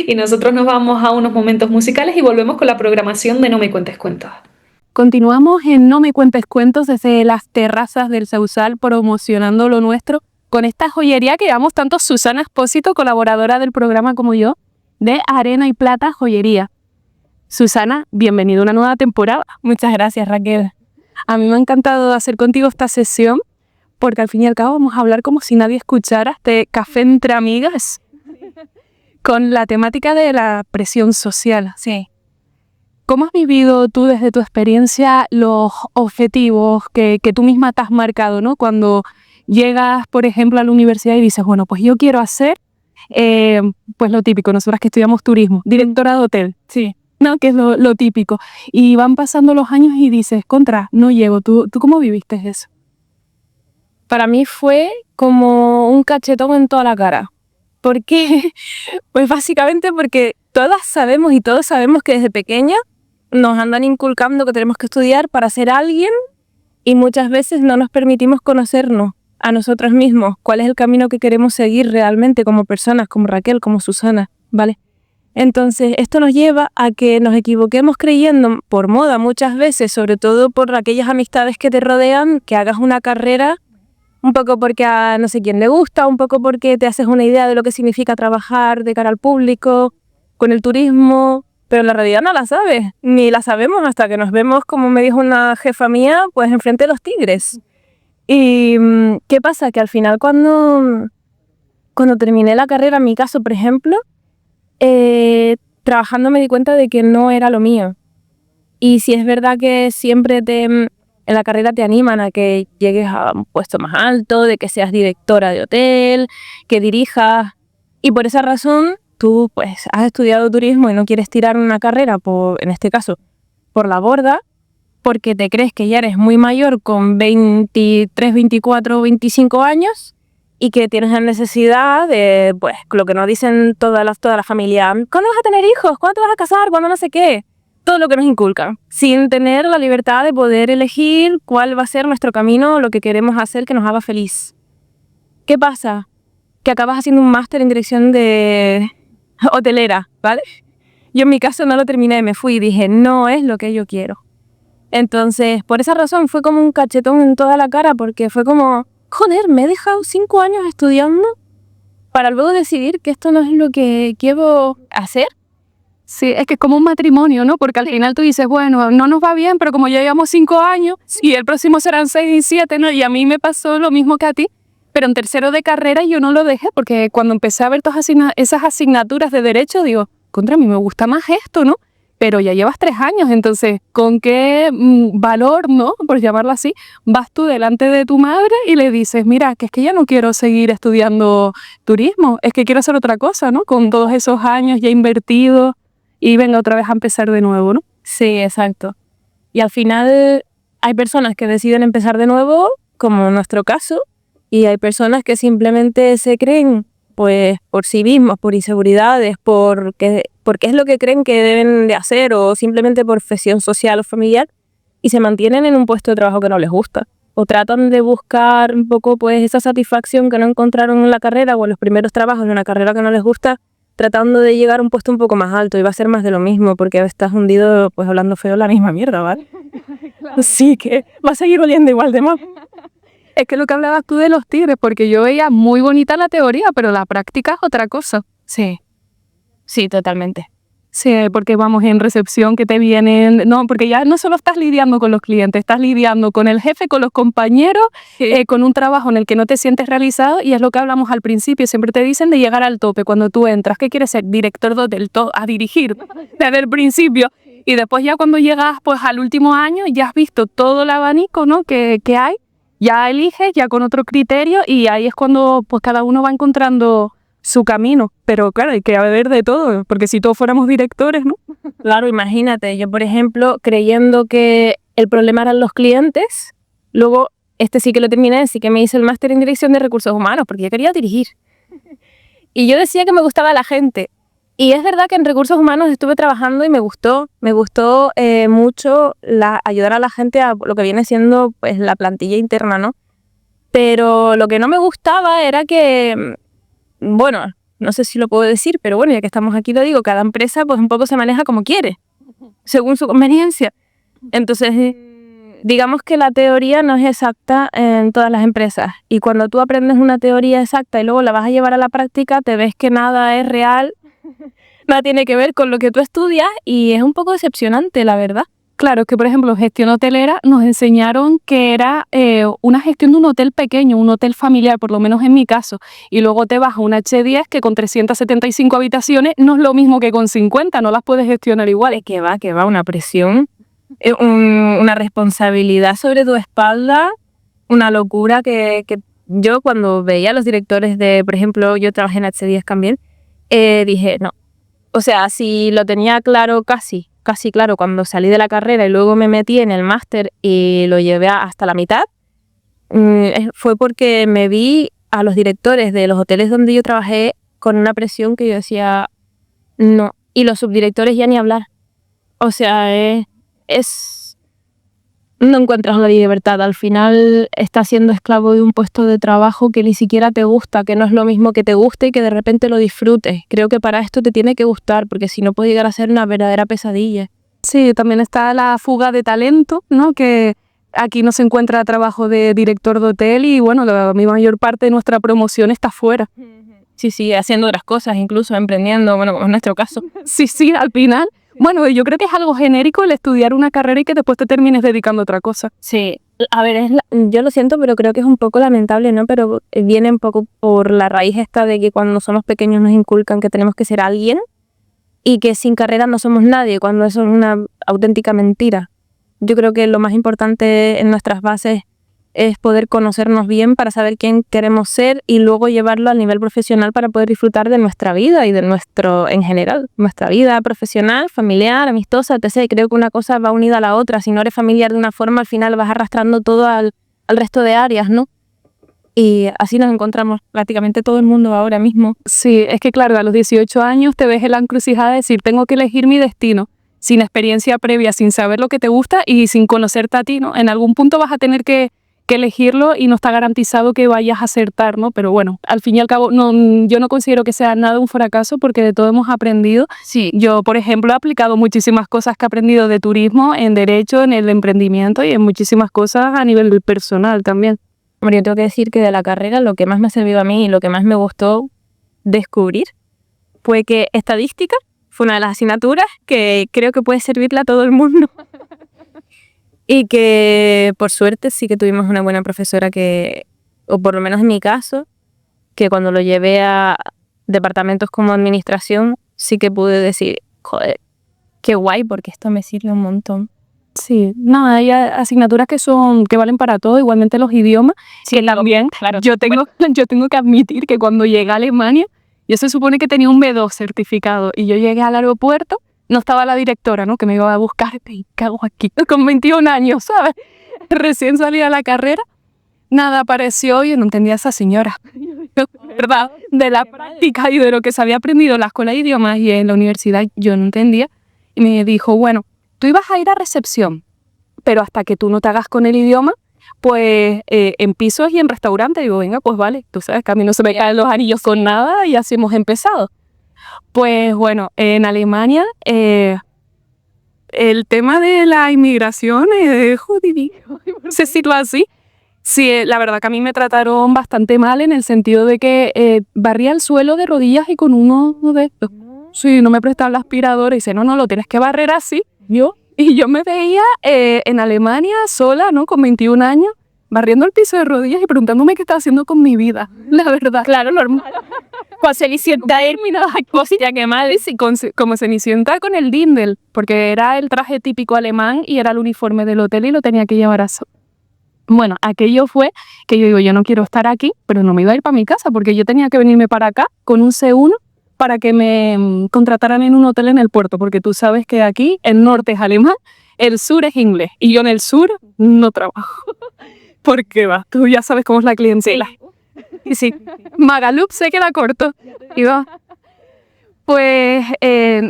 Y nosotros nos vamos a unos momentos musicales y volvemos con la programación de No me cuentes cuentos. Continuamos en No me cuentes cuentos desde las terrazas del Sausal promocionando lo nuestro con esta joyería que llevamos tanto Susana Espósito, colaboradora del programa como yo, de Arena y Plata Joyería. Susana, bienvenida a una nueva temporada. Muchas gracias, Raquel. A mí me ha encantado hacer contigo esta sesión porque al fin y al cabo vamos a hablar como si nadie escuchara este café entre amigas con la temática de la presión social. Sí. ¿Cómo has vivido tú desde tu experiencia los objetivos que tú misma te has marcado, ¿no? Cuando llegas, por ejemplo, a la universidad y dices, bueno, pues yo quiero hacer, pues lo típico, nosotras que estudiamos turismo, directora de hotel, Sí. ¿no? Que es lo típico. Y van pasando los años y dices, contra, no llego. ¿Tú cómo viviste eso? Para mí fue como un cachetón en toda la cara. ¿Por qué? Pues básicamente porque todas sabemos y todos sabemos que desde pequeña nos andan inculcando que tenemos que estudiar para ser alguien y muchas veces no nos permitimos conocernos a nosotros mismos, cuál es el camino que queremos seguir realmente como personas, como Raquel, como Susana, ¿vale? Entonces esto nos lleva a que nos equivoquemos creyendo por moda muchas veces, sobre todo por aquellas amistades que te rodean, que hagas una carrera un poco porque a no sé quién le gusta, un poco porque te haces una idea de lo que significa trabajar de cara al público, con el turismo, pero la realidad no la sabes, ni la sabemos hasta que nos vemos, como me dijo una jefa mía, pues enfrente de los tigres. ¿Y qué pasa? Que al final cuando terminé la carrera, en mi caso, por ejemplo, trabajando me di cuenta de que no era lo mío. Y si es verdad que siempre en la carrera te animan a que llegues a un puesto más alto, de que seas directora de hotel, que dirijas. Y por esa razón, tú pues has estudiado turismo y no quieres tirar una carrera, en este caso, por la borda, porque te crees que ya eres muy mayor con 23, 24, 25 años y que tienes la necesidad de, pues, lo que nos dicen toda la familia, ¿cuándo vas a tener hijos? ¿Cuándo te vas a casar? ¿Cuándo no sé qué? Todo lo que nos inculcan, sin tener la libertad de poder elegir cuál va a ser nuestro camino, lo que queremos hacer que nos haga feliz. ¿Qué pasa? Que acabas haciendo un máster en dirección de hotelera, ¿vale? Yo en mi caso no lo terminé, me fui y dije, no es lo que yo quiero. Entonces, por esa razón fue como un cachetón en toda la cara, porque fue como, joder, me he dejado 5 años estudiando para luego decidir que esto no es lo que quiero hacer. Sí, es que es como un matrimonio, ¿no? Porque al final tú dices, bueno, no nos va bien, pero como ya llevamos 5 años y el próximo serán 6 y 7, ¿no? Y a mí me pasó lo mismo que a ti, pero en tercero de carrera yo no lo dejé porque cuando empecé a ver esas asignaturas de derecho, digo, contra mí me gusta más esto, ¿no? Pero ya llevas 3 años, entonces, ¿con qué valor, ¿no? Por llamarlo así, vas tú delante de tu madre y le dices, mira, que es que ya no quiero seguir estudiando turismo, es que quiero hacer otra cosa, ¿no? Con todos esos años ya invertidos. Y venga otra vez a empezar de nuevo, ¿no? Sí, exacto. Y al final hay personas que deciden empezar de nuevo, como en nuestro caso, y hay personas que simplemente se creen, pues, por sí mismos, por inseguridades, porque es lo que creen que deben de hacer, o simplemente por presión social o familiar, y se mantienen en un puesto de trabajo que no les gusta. O tratan de buscar un poco, pues, esa satisfacción que no encontraron en la carrera o en los primeros trabajos de una carrera que no les gusta, tratando de llegar a un puesto un poco más alto, y va a ser más de lo mismo, porque estás hundido, pues hablando feo, la misma mierda, ¿vale? Claro. Sí, que va a seguir oliendo igual de mal. Es que lo que hablabas tú de los tigres, porque yo veía muy bonita la teoría, pero la práctica es otra cosa. Sí, sí, totalmente. Sí, porque vamos en recepción que te vienen, no, porque ya no solo estás lidiando con los clientes, estás lidiando con el jefe, con los compañeros, con un trabajo en el que no te sientes realizado, y es lo que hablamos al principio, siempre te dicen de llegar al tope cuando tú entras. ¿Qué quieres ser? Director de hotel, a dirigir desde el principio, y después ya cuando llegas pues al último año ya has visto todo el abanico, ¿no? que hay, ya eliges ya con otro criterio, y ahí es cuando pues cada uno va encontrando su camino, pero claro, hay que haber de todo, porque si todos fuéramos directores, ¿no? Claro, imagínate, yo por ejemplo, creyendo que el problema eran los clientes, luego sí que lo terminé, sí que me hice el máster en dirección de recursos humanos, porque yo quería dirigir. Y yo decía que me gustaba la gente. Y es verdad que en recursos humanos estuve trabajando y me gustó mucho ayudar a la gente a lo que viene siendo pues la plantilla interna, ¿no? Pero lo que no me gustaba era que, bueno, no sé si lo puedo decir, pero bueno, ya que estamos aquí lo digo, cada empresa pues un poco se maneja como quiere, según su conveniencia. Entonces, digamos que la teoría no es exacta en todas las empresas, y cuando tú aprendes una teoría exacta y luego la vas a llevar a la práctica, te ves que nada es real, nada tiene que ver con lo que tú estudias, y es un poco decepcionante, la verdad. Claro, que por ejemplo, gestión hotelera nos enseñaron que era una gestión de un hotel pequeño, un hotel familiar, por lo menos en mi caso. Y luego te vas a un H10 que con 375 habitaciones no es lo mismo que con 50, no las puedes gestionar igual. Es que va, una presión, una responsabilidad sobre tu espalda, una locura que yo cuando veía a los directores de, por ejemplo, yo trabajé en H10 también, dije, no. O sea, si lo tenía claro casi claro cuando salí de la carrera y luego me metí en el máster y lo llevé hasta la mitad, fue porque me vi a los directores de los hoteles donde yo trabajé con una presión que yo decía, no. Y los subdirectores ya ni hablar. O sea, no encuentras la libertad. Al final estás siendo esclavo de un puesto de trabajo que ni siquiera te gusta, que no es lo mismo que te guste y que de repente lo disfrutes. Creo que para esto te tiene que gustar, porque si no puede llegar a ser una verdadera pesadilla. Sí, también está la fuga de talento, ¿no? Que aquí no se encuentra trabajo de director de hotel y bueno, mi mayor parte de nuestra promoción está fuera. Sí, haciendo otras cosas, incluso emprendiendo, bueno, como en nuestro caso. Sí, al final. Bueno, yo creo que es algo genérico el estudiar una carrera y que después te termines dedicando a otra cosa. Sí, a ver, yo lo siento, pero creo que es un poco lamentable, ¿no? Pero viene un poco por la raíz esta de que cuando somos pequeños nos inculcan que tenemos que ser alguien y que sin carrera no somos nadie, cuando eso es una auténtica mentira. Yo creo que lo más importante en nuestras bases es poder conocernos bien para saber quién queremos ser y luego llevarlo al nivel profesional para poder disfrutar de nuestra vida y de en general, nuestra vida profesional, familiar, amistosa, etc. Creo que una cosa va unida a la otra. Si no eres familiar de una forma, al final vas arrastrando todo al resto de áreas, ¿no? Y así nos encontramos prácticamente todo el mundo ahora mismo. Sí, es que claro, a los 18 años te ves en la encrucijada de decir, tengo que elegir mi destino, sin experiencia previa, sin saber lo que te gusta y sin conocerte a ti, ¿no? En algún punto vas a tener que elegirlo y no está garantizado que vayas a acertar, ¿no? Pero bueno, al fin y al cabo, yo no considero que sea nada un fracaso porque de todo hemos aprendido. Sí. Yo, por ejemplo, he aplicado muchísimas cosas que he aprendido de turismo, en derecho, en el emprendimiento y en muchísimas cosas a nivel personal también. Hombre, yo tengo que decir que de la carrera lo que más me ha servido a mí y lo que más me gustó descubrir fue que estadística fue una de las asignaturas que creo que puede servirle a todo el mundo. Y que por suerte sí que tuvimos una buena profesora o por lo menos en mi caso, que cuando lo llevé a departamentos como administración, sí que pude decir, joder, qué guay, porque esto me sirve un montón. Sí, no, hay asignaturas que valen para todo, igualmente los idiomas. Sí, también, claro. Yo tengo que admitir que cuando llegué a Alemania, yo se supone que tenía un B2 certificado y yo llegué al aeropuerto, no estaba la directora, ¿no? Que me iba a buscar, ¿qué hago aquí? Con 21 años, ¿sabes? Recién salí a la carrera, nada apareció y yo no entendía a esa señora. ¿Verdad? De la práctica y de lo que se había aprendido en la escuela de idiomas y en la universidad, yo no entendía. Y me dijo, bueno, tú ibas a ir a recepción, pero hasta que tú no te hagas con el idioma, pues en pisos y en restaurantes. Digo, venga, pues vale, tú sabes que a mí no se me caen los anillos con nada y así hemos empezado. Pues bueno, en Alemania el tema de la inmigración es jodidito, por decirlo así. Sí, la verdad que a mí me trataron bastante mal en el sentido de que barría el suelo de rodillas y con uno de estos. sí, no me prestaban la aspiradora. Y dice, no, lo tienes que barrer así. Y yo me veía en Alemania sola, ¿no? Con 21 años, barriendo el piso de rodillas y preguntándome qué estaba haciendo con mi vida, la verdad. Claro, normal. Con Cenicienta hostia, qué mal. Sí, como Cenicienta con el Dindel, porque era el traje típico alemán y era el uniforme del hotel y lo tenía que llevar a Bueno, aquello fue que yo digo, yo no quiero estar aquí, pero no me iba a ir para mi casa porque yo tenía que venirme para acá con un C1 para que me contrataran en un hotel en el puerto, porque tú sabes que aquí el norte es alemán, el sur es inglés y yo en el sur no trabajo. Porque tú ya sabes cómo es la clientela. Y sí, Magaluf se queda corto. Y va. Pues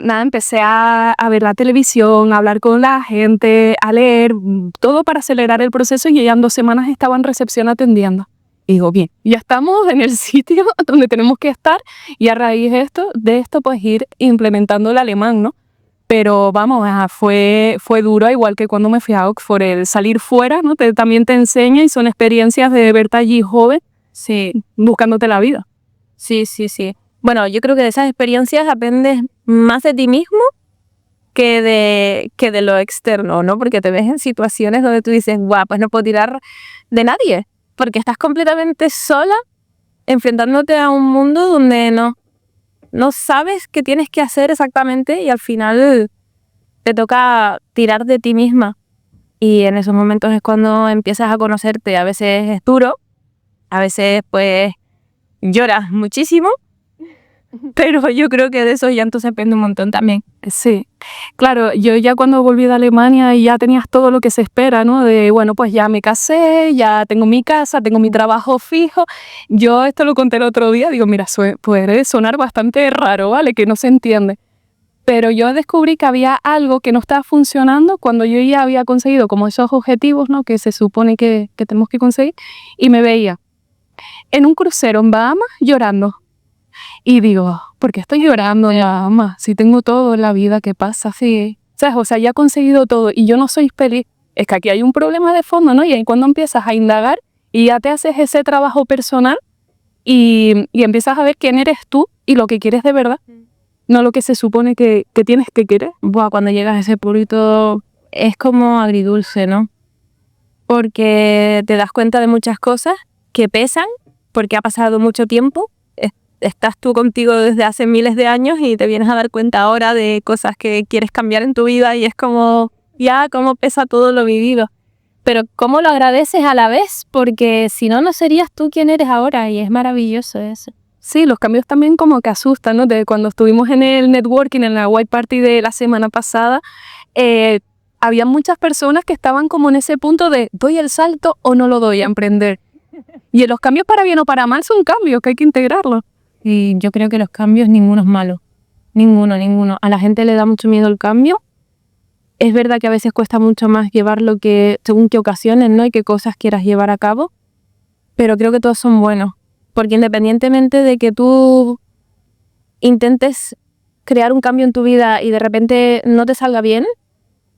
nada, empecé a ver la televisión, a hablar con la gente, a leer, todo para acelerar el proceso y ya en 2 semanas estaba en recepción atendiendo. Y digo, bien, ya estamos en el sitio donde tenemos que estar y a raíz de esto pues ir implementando el alemán, ¿no? Pero vamos, fue duro, igual que cuando me fui a Oxford, el salir fuera, ¿no? También te enseña y son experiencias de verte allí joven, Sí, buscándote la vida. sí. Bueno, yo creo que de esas experiencias aprendes más de ti mismo que de lo externo, ¿no? Porque te ves en situaciones donde tú dices, guau, pues no puedo tirar de nadie, porque estás completamente sola enfrentándote a un mundo donde no sabes qué tienes que hacer exactamente y al final te toca tirar de ti misma. Y en esos momentos es cuando empiezas a conocerte. A veces es duro, a veces pues lloras muchísimo, pero yo creo que de esos llantos se aprende un montón también. Sí, claro, yo ya cuando volví de Alemania y ya tenías todo lo que se espera, ¿no? De, bueno, pues ya me casé, ya tengo mi casa, tengo mi trabajo fijo. Yo esto lo conté el otro día, digo, mira, puede sonar bastante raro, ¿vale? Que no se entiende. Pero yo descubrí que había algo que no estaba funcionando cuando yo ya había conseguido como esos objetivos, ¿no? Que se supone que tenemos que conseguir. Y me veía en un crucero en Bahamas llorando. Y digo, ¿por qué estoy llorando en Bahamas? Si tengo todo en la vida, ¿qué pasa? Sí, ¿sabes? O sea, ya he conseguido todo y yo no soy feliz. Es que aquí hay un problema de fondo, ¿no? Y ahí cuando empiezas a indagar y ya te haces ese trabajo personal y empiezas a ver quién eres tú y lo que quieres de verdad. No lo que se supone que tienes que querer. Buah, cuando llegas a ese pueblito es como agridulce, ¿no? Porque te das cuenta de muchas cosas que pesan, porque ha pasado mucho tiempo. Estás tú contigo desde hace miles de años y te vienes a dar cuenta ahora de cosas que quieres cambiar en tu vida y es como, ya, cómo pesa todo lo vivido. Pero cómo lo agradeces a la vez, porque si no, no serías tú quien eres ahora y es maravilloso eso. Sí, los cambios también como que asustan, ¿no? De cuando estuvimos en el networking, en la White Party de la semana pasada, había muchas personas que estaban como en ese punto de ¿doy el salto o no lo doy a emprender? Y en los cambios para bien o para mal son cambios que hay que integrarlos. Y yo creo que los cambios ninguno es malo. Ninguno. A la gente le da mucho miedo el cambio. Es verdad que a veces cuesta mucho más llevarlo que según qué ocasiones, ¿no? Y qué cosas quieras llevar a cabo. Pero creo que todos son buenos. Porque independientemente de que tú intentes crear un cambio en tu vida y de repente no te salga bien,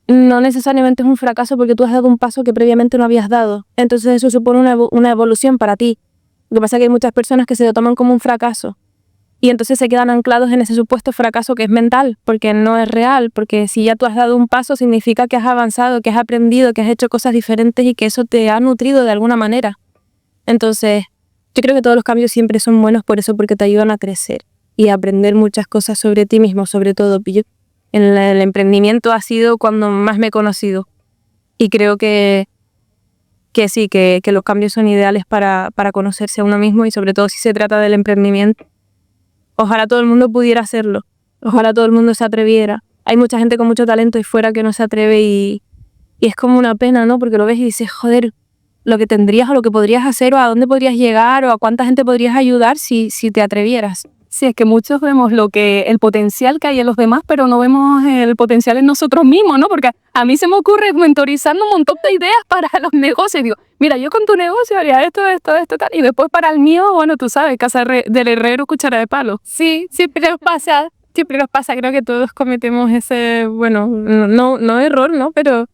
no necesariamente es un fracaso porque tú has dado un paso que previamente no habías dado. Entonces eso supone una evolución para ti. Lo que pasa es que hay muchas personas que se lo toman como un fracaso y entonces se quedan anclados en ese supuesto fracaso que es mental, porque no es real, porque si ya tú has dado un paso significa que has avanzado, que has aprendido, que has hecho cosas diferentes y que eso te ha nutrido de alguna manera. Entonces, yo creo que todos los cambios siempre son buenos por eso, porque te ayudan a crecer y a aprender muchas cosas sobre ti mismo, sobre todo. Yo, en el emprendimiento ha sido cuando más me he conocido y creo que sí, que los cambios son ideales para conocerse a uno mismo y sobre todo si se trata del emprendimiento. Ojalá todo el mundo pudiera hacerlo, ojalá todo el mundo se atreviera. Hay mucha gente con mucho talento y fuera que no se atreve y es como una pena, ¿no? Porque lo ves y dices, joder, lo que tendrías o lo que podrías hacer o a dónde podrías llegar o a cuánta gente podrías ayudar si te atrevieras. Sí, es que muchos vemos el potencial que hay en los demás, pero no vemos el potencial en nosotros mismos, ¿no? Porque a mí se me ocurre mentorizando un montón de ideas para los negocios. Digo, mira, yo con tu negocio haría esto, tal. Y después para el mío, bueno, tú sabes, casa del herrero, cuchara de palo. Sí, siempre nos pasa. Creo que todos cometemos ese, bueno, no error, ¿no? Pero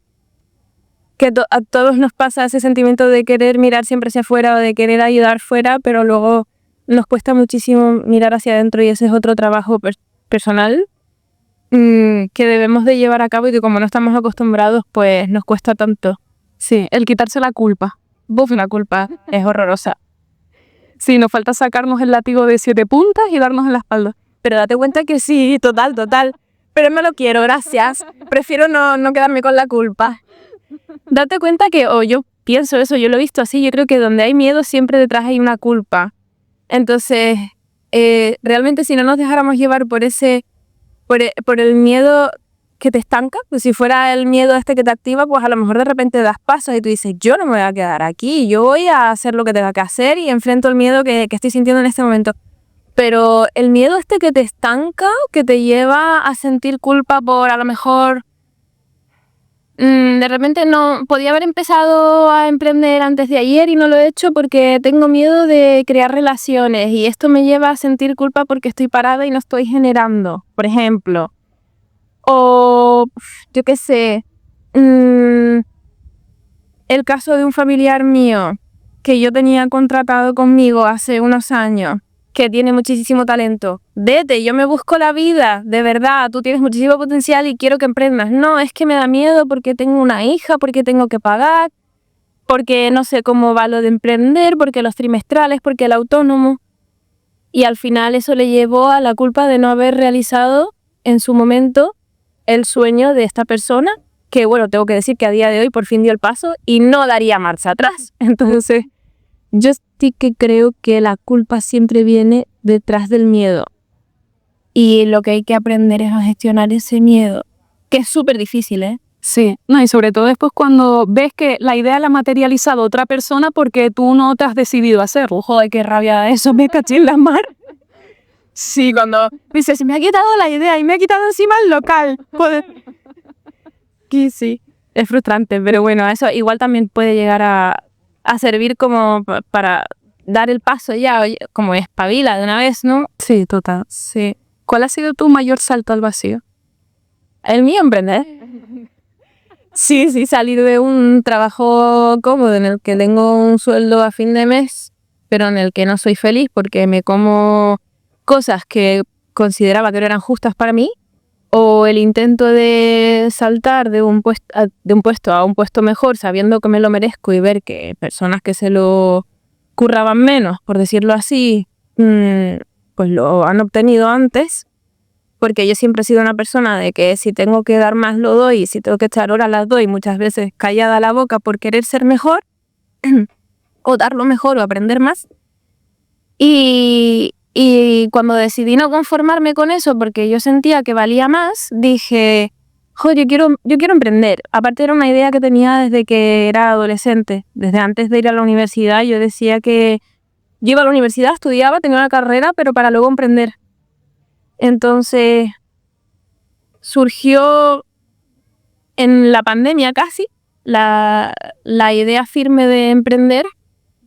que a todos nos pasa ese sentimiento de querer mirar siempre hacia afuera o de querer ayudar fuera, pero luego nos cuesta muchísimo mirar hacia adentro y ese es otro trabajo personal que debemos de llevar a cabo y que como no estamos acostumbrados, pues nos cuesta tanto. Sí, el quitarse la culpa. Buf, la culpa es horrorosa. Sí, nos falta sacarnos el látigo de 7 puntas y darnos en la espalda. Pero date cuenta que sí, total. Pero no lo quiero, gracias. Prefiero no quedarme con la culpa. Date cuenta que, yo pienso eso, yo lo he visto así, yo creo que donde hay miedo siempre detrás hay una culpa. Entonces, realmente si no nos dejáramos llevar por el miedo que te estanca, pues si fuera el miedo este que te activa, pues a lo mejor de repente das pasos y tú dices, yo no me voy a quedar aquí, yo voy a hacer lo que tenga que hacer y enfrento el miedo que estoy sintiendo en este momento. Pero el miedo este que te estanca, que te lleva a sentir culpa por a lo mejor de repente no podía haber empezado a emprender antes de ayer y no lo he hecho porque tengo miedo de crear relaciones y esto me lleva a sentir culpa porque estoy parada y no estoy generando, por ejemplo. O yo qué sé, el caso de un familiar mío que yo tenía contratado conmigo hace unos años, que tiene muchísimo talento. Vete, yo me busco la vida, de verdad, tú tienes muchísimo potencial y quiero que emprendas. No, es que me da miedo porque tengo una hija, porque tengo que pagar, porque no sé cómo va lo de emprender, porque los trimestrales, porque el autónomo. Y al final eso le llevó a la culpa de no haber realizado en su momento el sueño de esta persona, que bueno, tengo que decir que a día de hoy por fin dio el paso y no daría marcha atrás. Entonces, yo sí que creo que la culpa siempre viene detrás del miedo. Y lo que hay que aprender es a gestionar ese miedo, que es súper difícil, ¿eh? Sí, no, y sobre todo después cuando ves que la idea la ha materializado otra persona porque tú no te has decidido hacerlo. Joder, qué rabia eso, me caché en la mar. Sí, cuando dices, se me ha quitado la idea y me ha quitado encima el local. Joder. Sí, es frustrante, pero bueno, eso igual también puede llegar a servir como para dar el paso ya, oye, como espabila de una vez, ¿no? Sí, total. Sí. ¿Cuál ha sido tu mayor salto al vacío? El mío, emprender. Sí, salir de un trabajo cómodo en el que tengo un sueldo a fin de mes, pero en el que no soy feliz porque me como cosas que consideraba que no eran justas para mí, o el intento de saltar de un puesto a un puesto mejor sabiendo que me lo merezco y ver que personas que se lo curraban menos, por decirlo así, pues lo han obtenido antes, porque yo siempre he sido una persona de que si tengo que dar más lo doy y si tengo que echar horas las doy, muchas veces callada la boca por querer ser mejor o dar lo mejor o aprender más. Y cuando decidí no conformarme con eso porque yo sentía que valía más, dije, joder, yo quiero emprender. Aparte era una idea que tenía desde que era adolescente. Desde antes de ir a la universidad yo decía que yo iba a la universidad, estudiaba, tenía una carrera, pero para luego emprender. Entonces surgió en la pandemia casi la idea firme de emprender.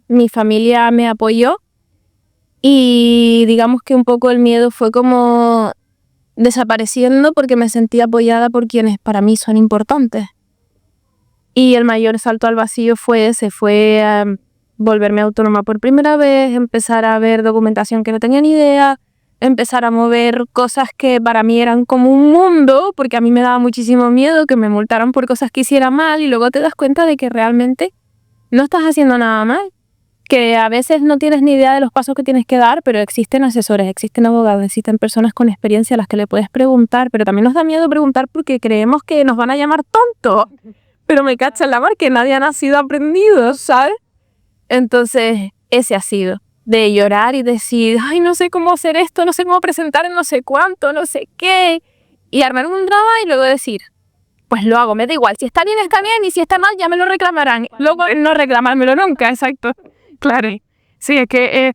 Mi familia me apoyó. Y digamos que un poco el miedo fue como desapareciendo porque me sentí apoyada por quienes para mí son importantes. Y el mayor salto al vacío fue volverme autónoma por primera vez, empezar a ver documentación que no tenía ni idea, empezar a mover cosas que para mí eran como un mundo, porque a mí me daba muchísimo miedo que me multaran por cosas que hiciera mal y luego te das cuenta de que realmente no estás haciendo nada mal. Que a veces no tienes ni idea de los pasos que tienes que dar, pero existen asesores, existen abogados, existen personas con experiencia a las que le puedes preguntar, pero también nos da miedo preguntar porque creemos que nos van a llamar tontos. Pero me cacha en la mar que nadie ha nacido aprendido, ¿sabes? Entonces, ese ha sido, de llorar y decir, ay, no sé cómo hacer esto, no sé cómo presentar en no sé cuánto, no sé qué, y armar un drama y luego decir, pues lo hago, me da igual, si está bien, y si está mal, ya me lo reclamarán. Luego no reclamármelo nunca, exacto. Claro, sí, es que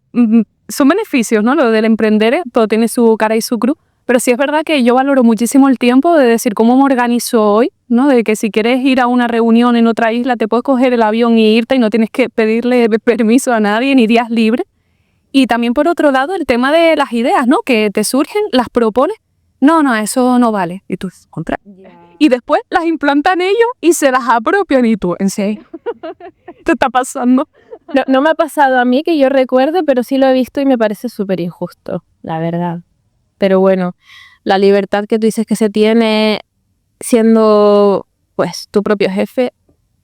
son beneficios, ¿no? Lo del emprender, todo tiene su cara y su cruz, pero sí es verdad que yo valoro muchísimo el tiempo de decir cómo me organizo hoy, ¿no? De que si quieres ir a una reunión en otra isla, te puedes coger el avión y irte y no tienes que pedirle permiso a nadie ni días libres. Y también por otro lado el tema de las ideas, ¿no? Que te surgen, las propones, no, eso no vale. Y tú, contra. Y después las implantan ellos y se las apropian y tú, ¿en serio? ¿Qué está pasando? No me ha pasado a mí que yo recuerde, pero sí lo he visto y me parece súper injusto, la verdad. Pero bueno, la libertad que tú dices que se tiene siendo pues tu propio jefe,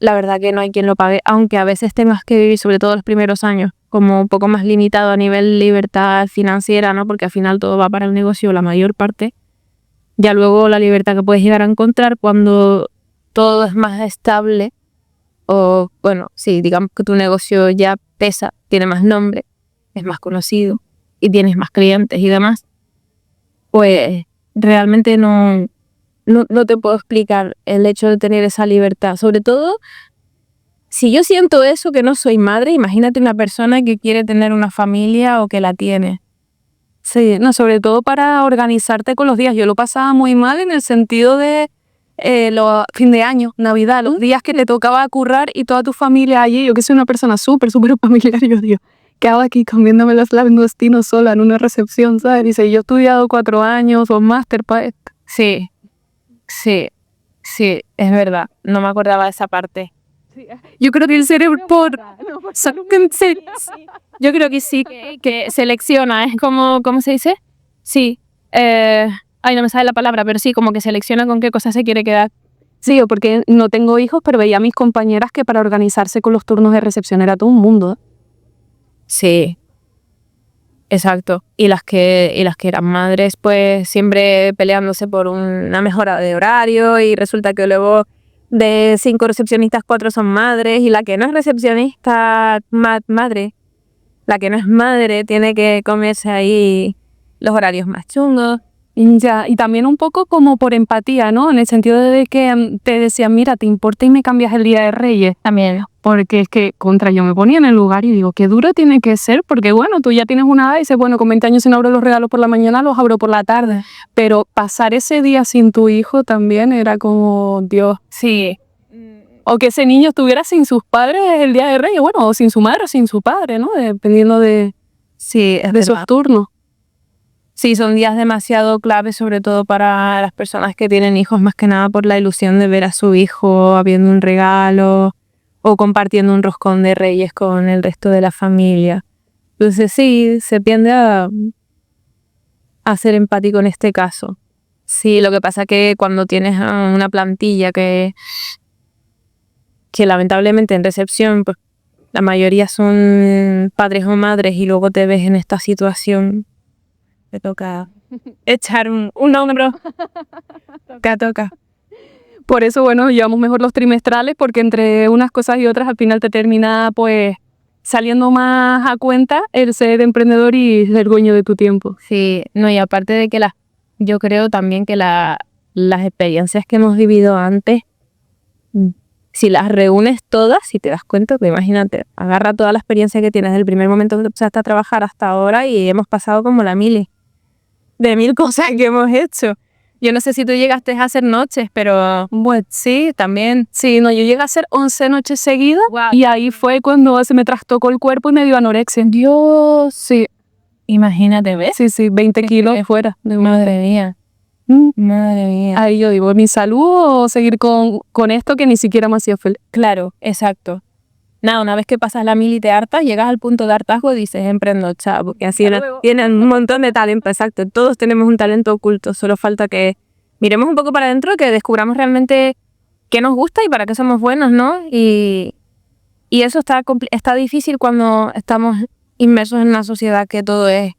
la verdad que no hay quien lo pague, aunque a veces tengas que vivir, sobre todo los primeros años, como un poco más limitado a nivel libertad financiera, ¿no? Porque al final todo va para el negocio, la mayor parte. Ya luego la libertad que puedes llegar a encontrar cuando todo es más estable, o bueno, sí, digamos que tu negocio ya pesa, tiene más nombre, es más conocido y tienes más clientes y demás, pues realmente no te puedo explicar el hecho de tener esa libertad. Sobre todo, si yo siento eso, que no soy madre, imagínate una persona que quiere tener una familia o que la tiene. Sí, no, sobre todo para organizarte con los días. Yo lo pasaba muy mal en el sentido de fin de año, Navidad, los días que te tocaba currar y toda tu familia allí. Yo que soy una persona súper familiar, yo digo, ¿qué hago aquí comiéndome los langostinos sola en una recepción, ¿sabes? Dice, yo he estudiado 4 años o máster para esto. Sí, es verdad. No me acordaba de esa parte. Yo creo que el cerebro Yo creo que sí, que selecciona, es como, ¿cómo se dice? Sí, no me sale la palabra, pero sí, como que selecciona con qué cosas se quiere quedar. Sí, yo porque no tengo hijos, pero veía a mis compañeras que para organizarse con los turnos de recepción era todo un mundo, ¿eh? Sí, exacto. Y las que eran madres, pues siempre peleándose por una mejora de horario y resulta que luego de 5 recepcionistas, 4 son madres y la que no es recepcionista, madre, la que no es madre tiene que comerse ahí los horarios más chungos. Ya, y también un poco como por empatía, ¿no? En el sentido de que te decían, mira, ¿te importa y me cambias el Día de Reyes? También. Porque es que yo me ponía en el lugar y digo, qué duro tiene que ser, porque bueno, tú ya tienes una edad y dices, bueno, con 20 años si no abro los regalos por la mañana, los abro por la tarde. Pero pasar ese día sin tu hijo también era como, Dios. Sí. O que ese niño estuviera sin sus padres el Día de Reyes, bueno, o sin su madre o sin su padre, ¿no? Dependiendo de sus turnos. Sí, son días demasiado claves, sobre todo para las personas que tienen hijos, más que nada por la ilusión de ver a su hijo habiendo un regalo o compartiendo un roscón de Reyes con el resto de la familia. Entonces sí, se tiende a ser empático en este caso. Sí, lo que pasa que cuando tienes una plantilla que lamentablemente en recepción, pues la mayoría son padres o madres y luego te ves en esta situación, te toca echar un hombro. Toca. Por eso, bueno, llevamos mejor los trimestrales porque entre unas cosas y otras al final te termina pues saliendo más a cuenta el ser emprendedor y ser dueño de tu tiempo. Sí, no, y aparte de que yo creo también que las experiencias que hemos vivido antes, si las reúnes todas, si te das cuenta, pues imagínate, agarra toda la experiencia que tienes del primer momento que empezaste a trabajar hasta ahora y hemos pasado como la mili de 1000 cosas que hemos hecho. Yo no sé si tú llegaste a hacer noches, pero bueno, sí, también. Sí, no, yo llegué a hacer 11 noches seguidas. Wow. Y ahí fue cuando se me trastocó el cuerpo y me dio anorexia. Dios, sí. Imagínate, ¿ves? Sí, 20 kilos fuera. Madre mía. Madre mía. Ahí yo digo, ¿mi salud o seguir con esto que ni siquiera me hacía feliz? Claro, exacto. Nada, una vez que pasas la mili y te hartas, llegas al punto de hartazgo y dices, emprendo, chao, porque así tienen un montón de talento, exacto. Todos tenemos un talento oculto, solo falta que miremos un poco para adentro, que descubramos realmente qué nos gusta y para qué somos buenos, ¿no? Y eso está difícil cuando estamos inmersos en una sociedad que todo es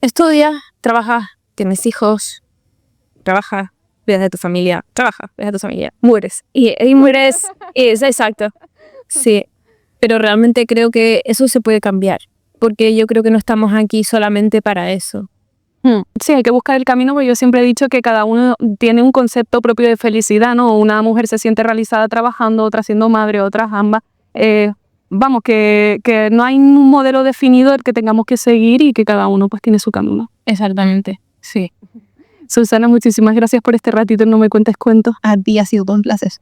estudia, trabaja, tienes hijos, trabaja, cuidas de tu familia, trabaja, cuidas de tu familia, mueres. Y mueres, es exacto. Sí, pero realmente creo que eso se puede cambiar, porque yo creo que no estamos aquí solamente para eso. Sí, hay que buscar el camino, porque yo siempre he dicho que cada uno tiene un concepto propio de felicidad, ¿no? Una mujer se siente realizada trabajando, otra siendo madre, otras ambas. Vamos, que no hay un modelo definido el que tengamos que seguir y que cada uno pues tiene su camino. Exactamente, sí. Susana, muchísimas gracias por este ratito en No Me Cuentes Cuentos. A ti ha sido todo un placer.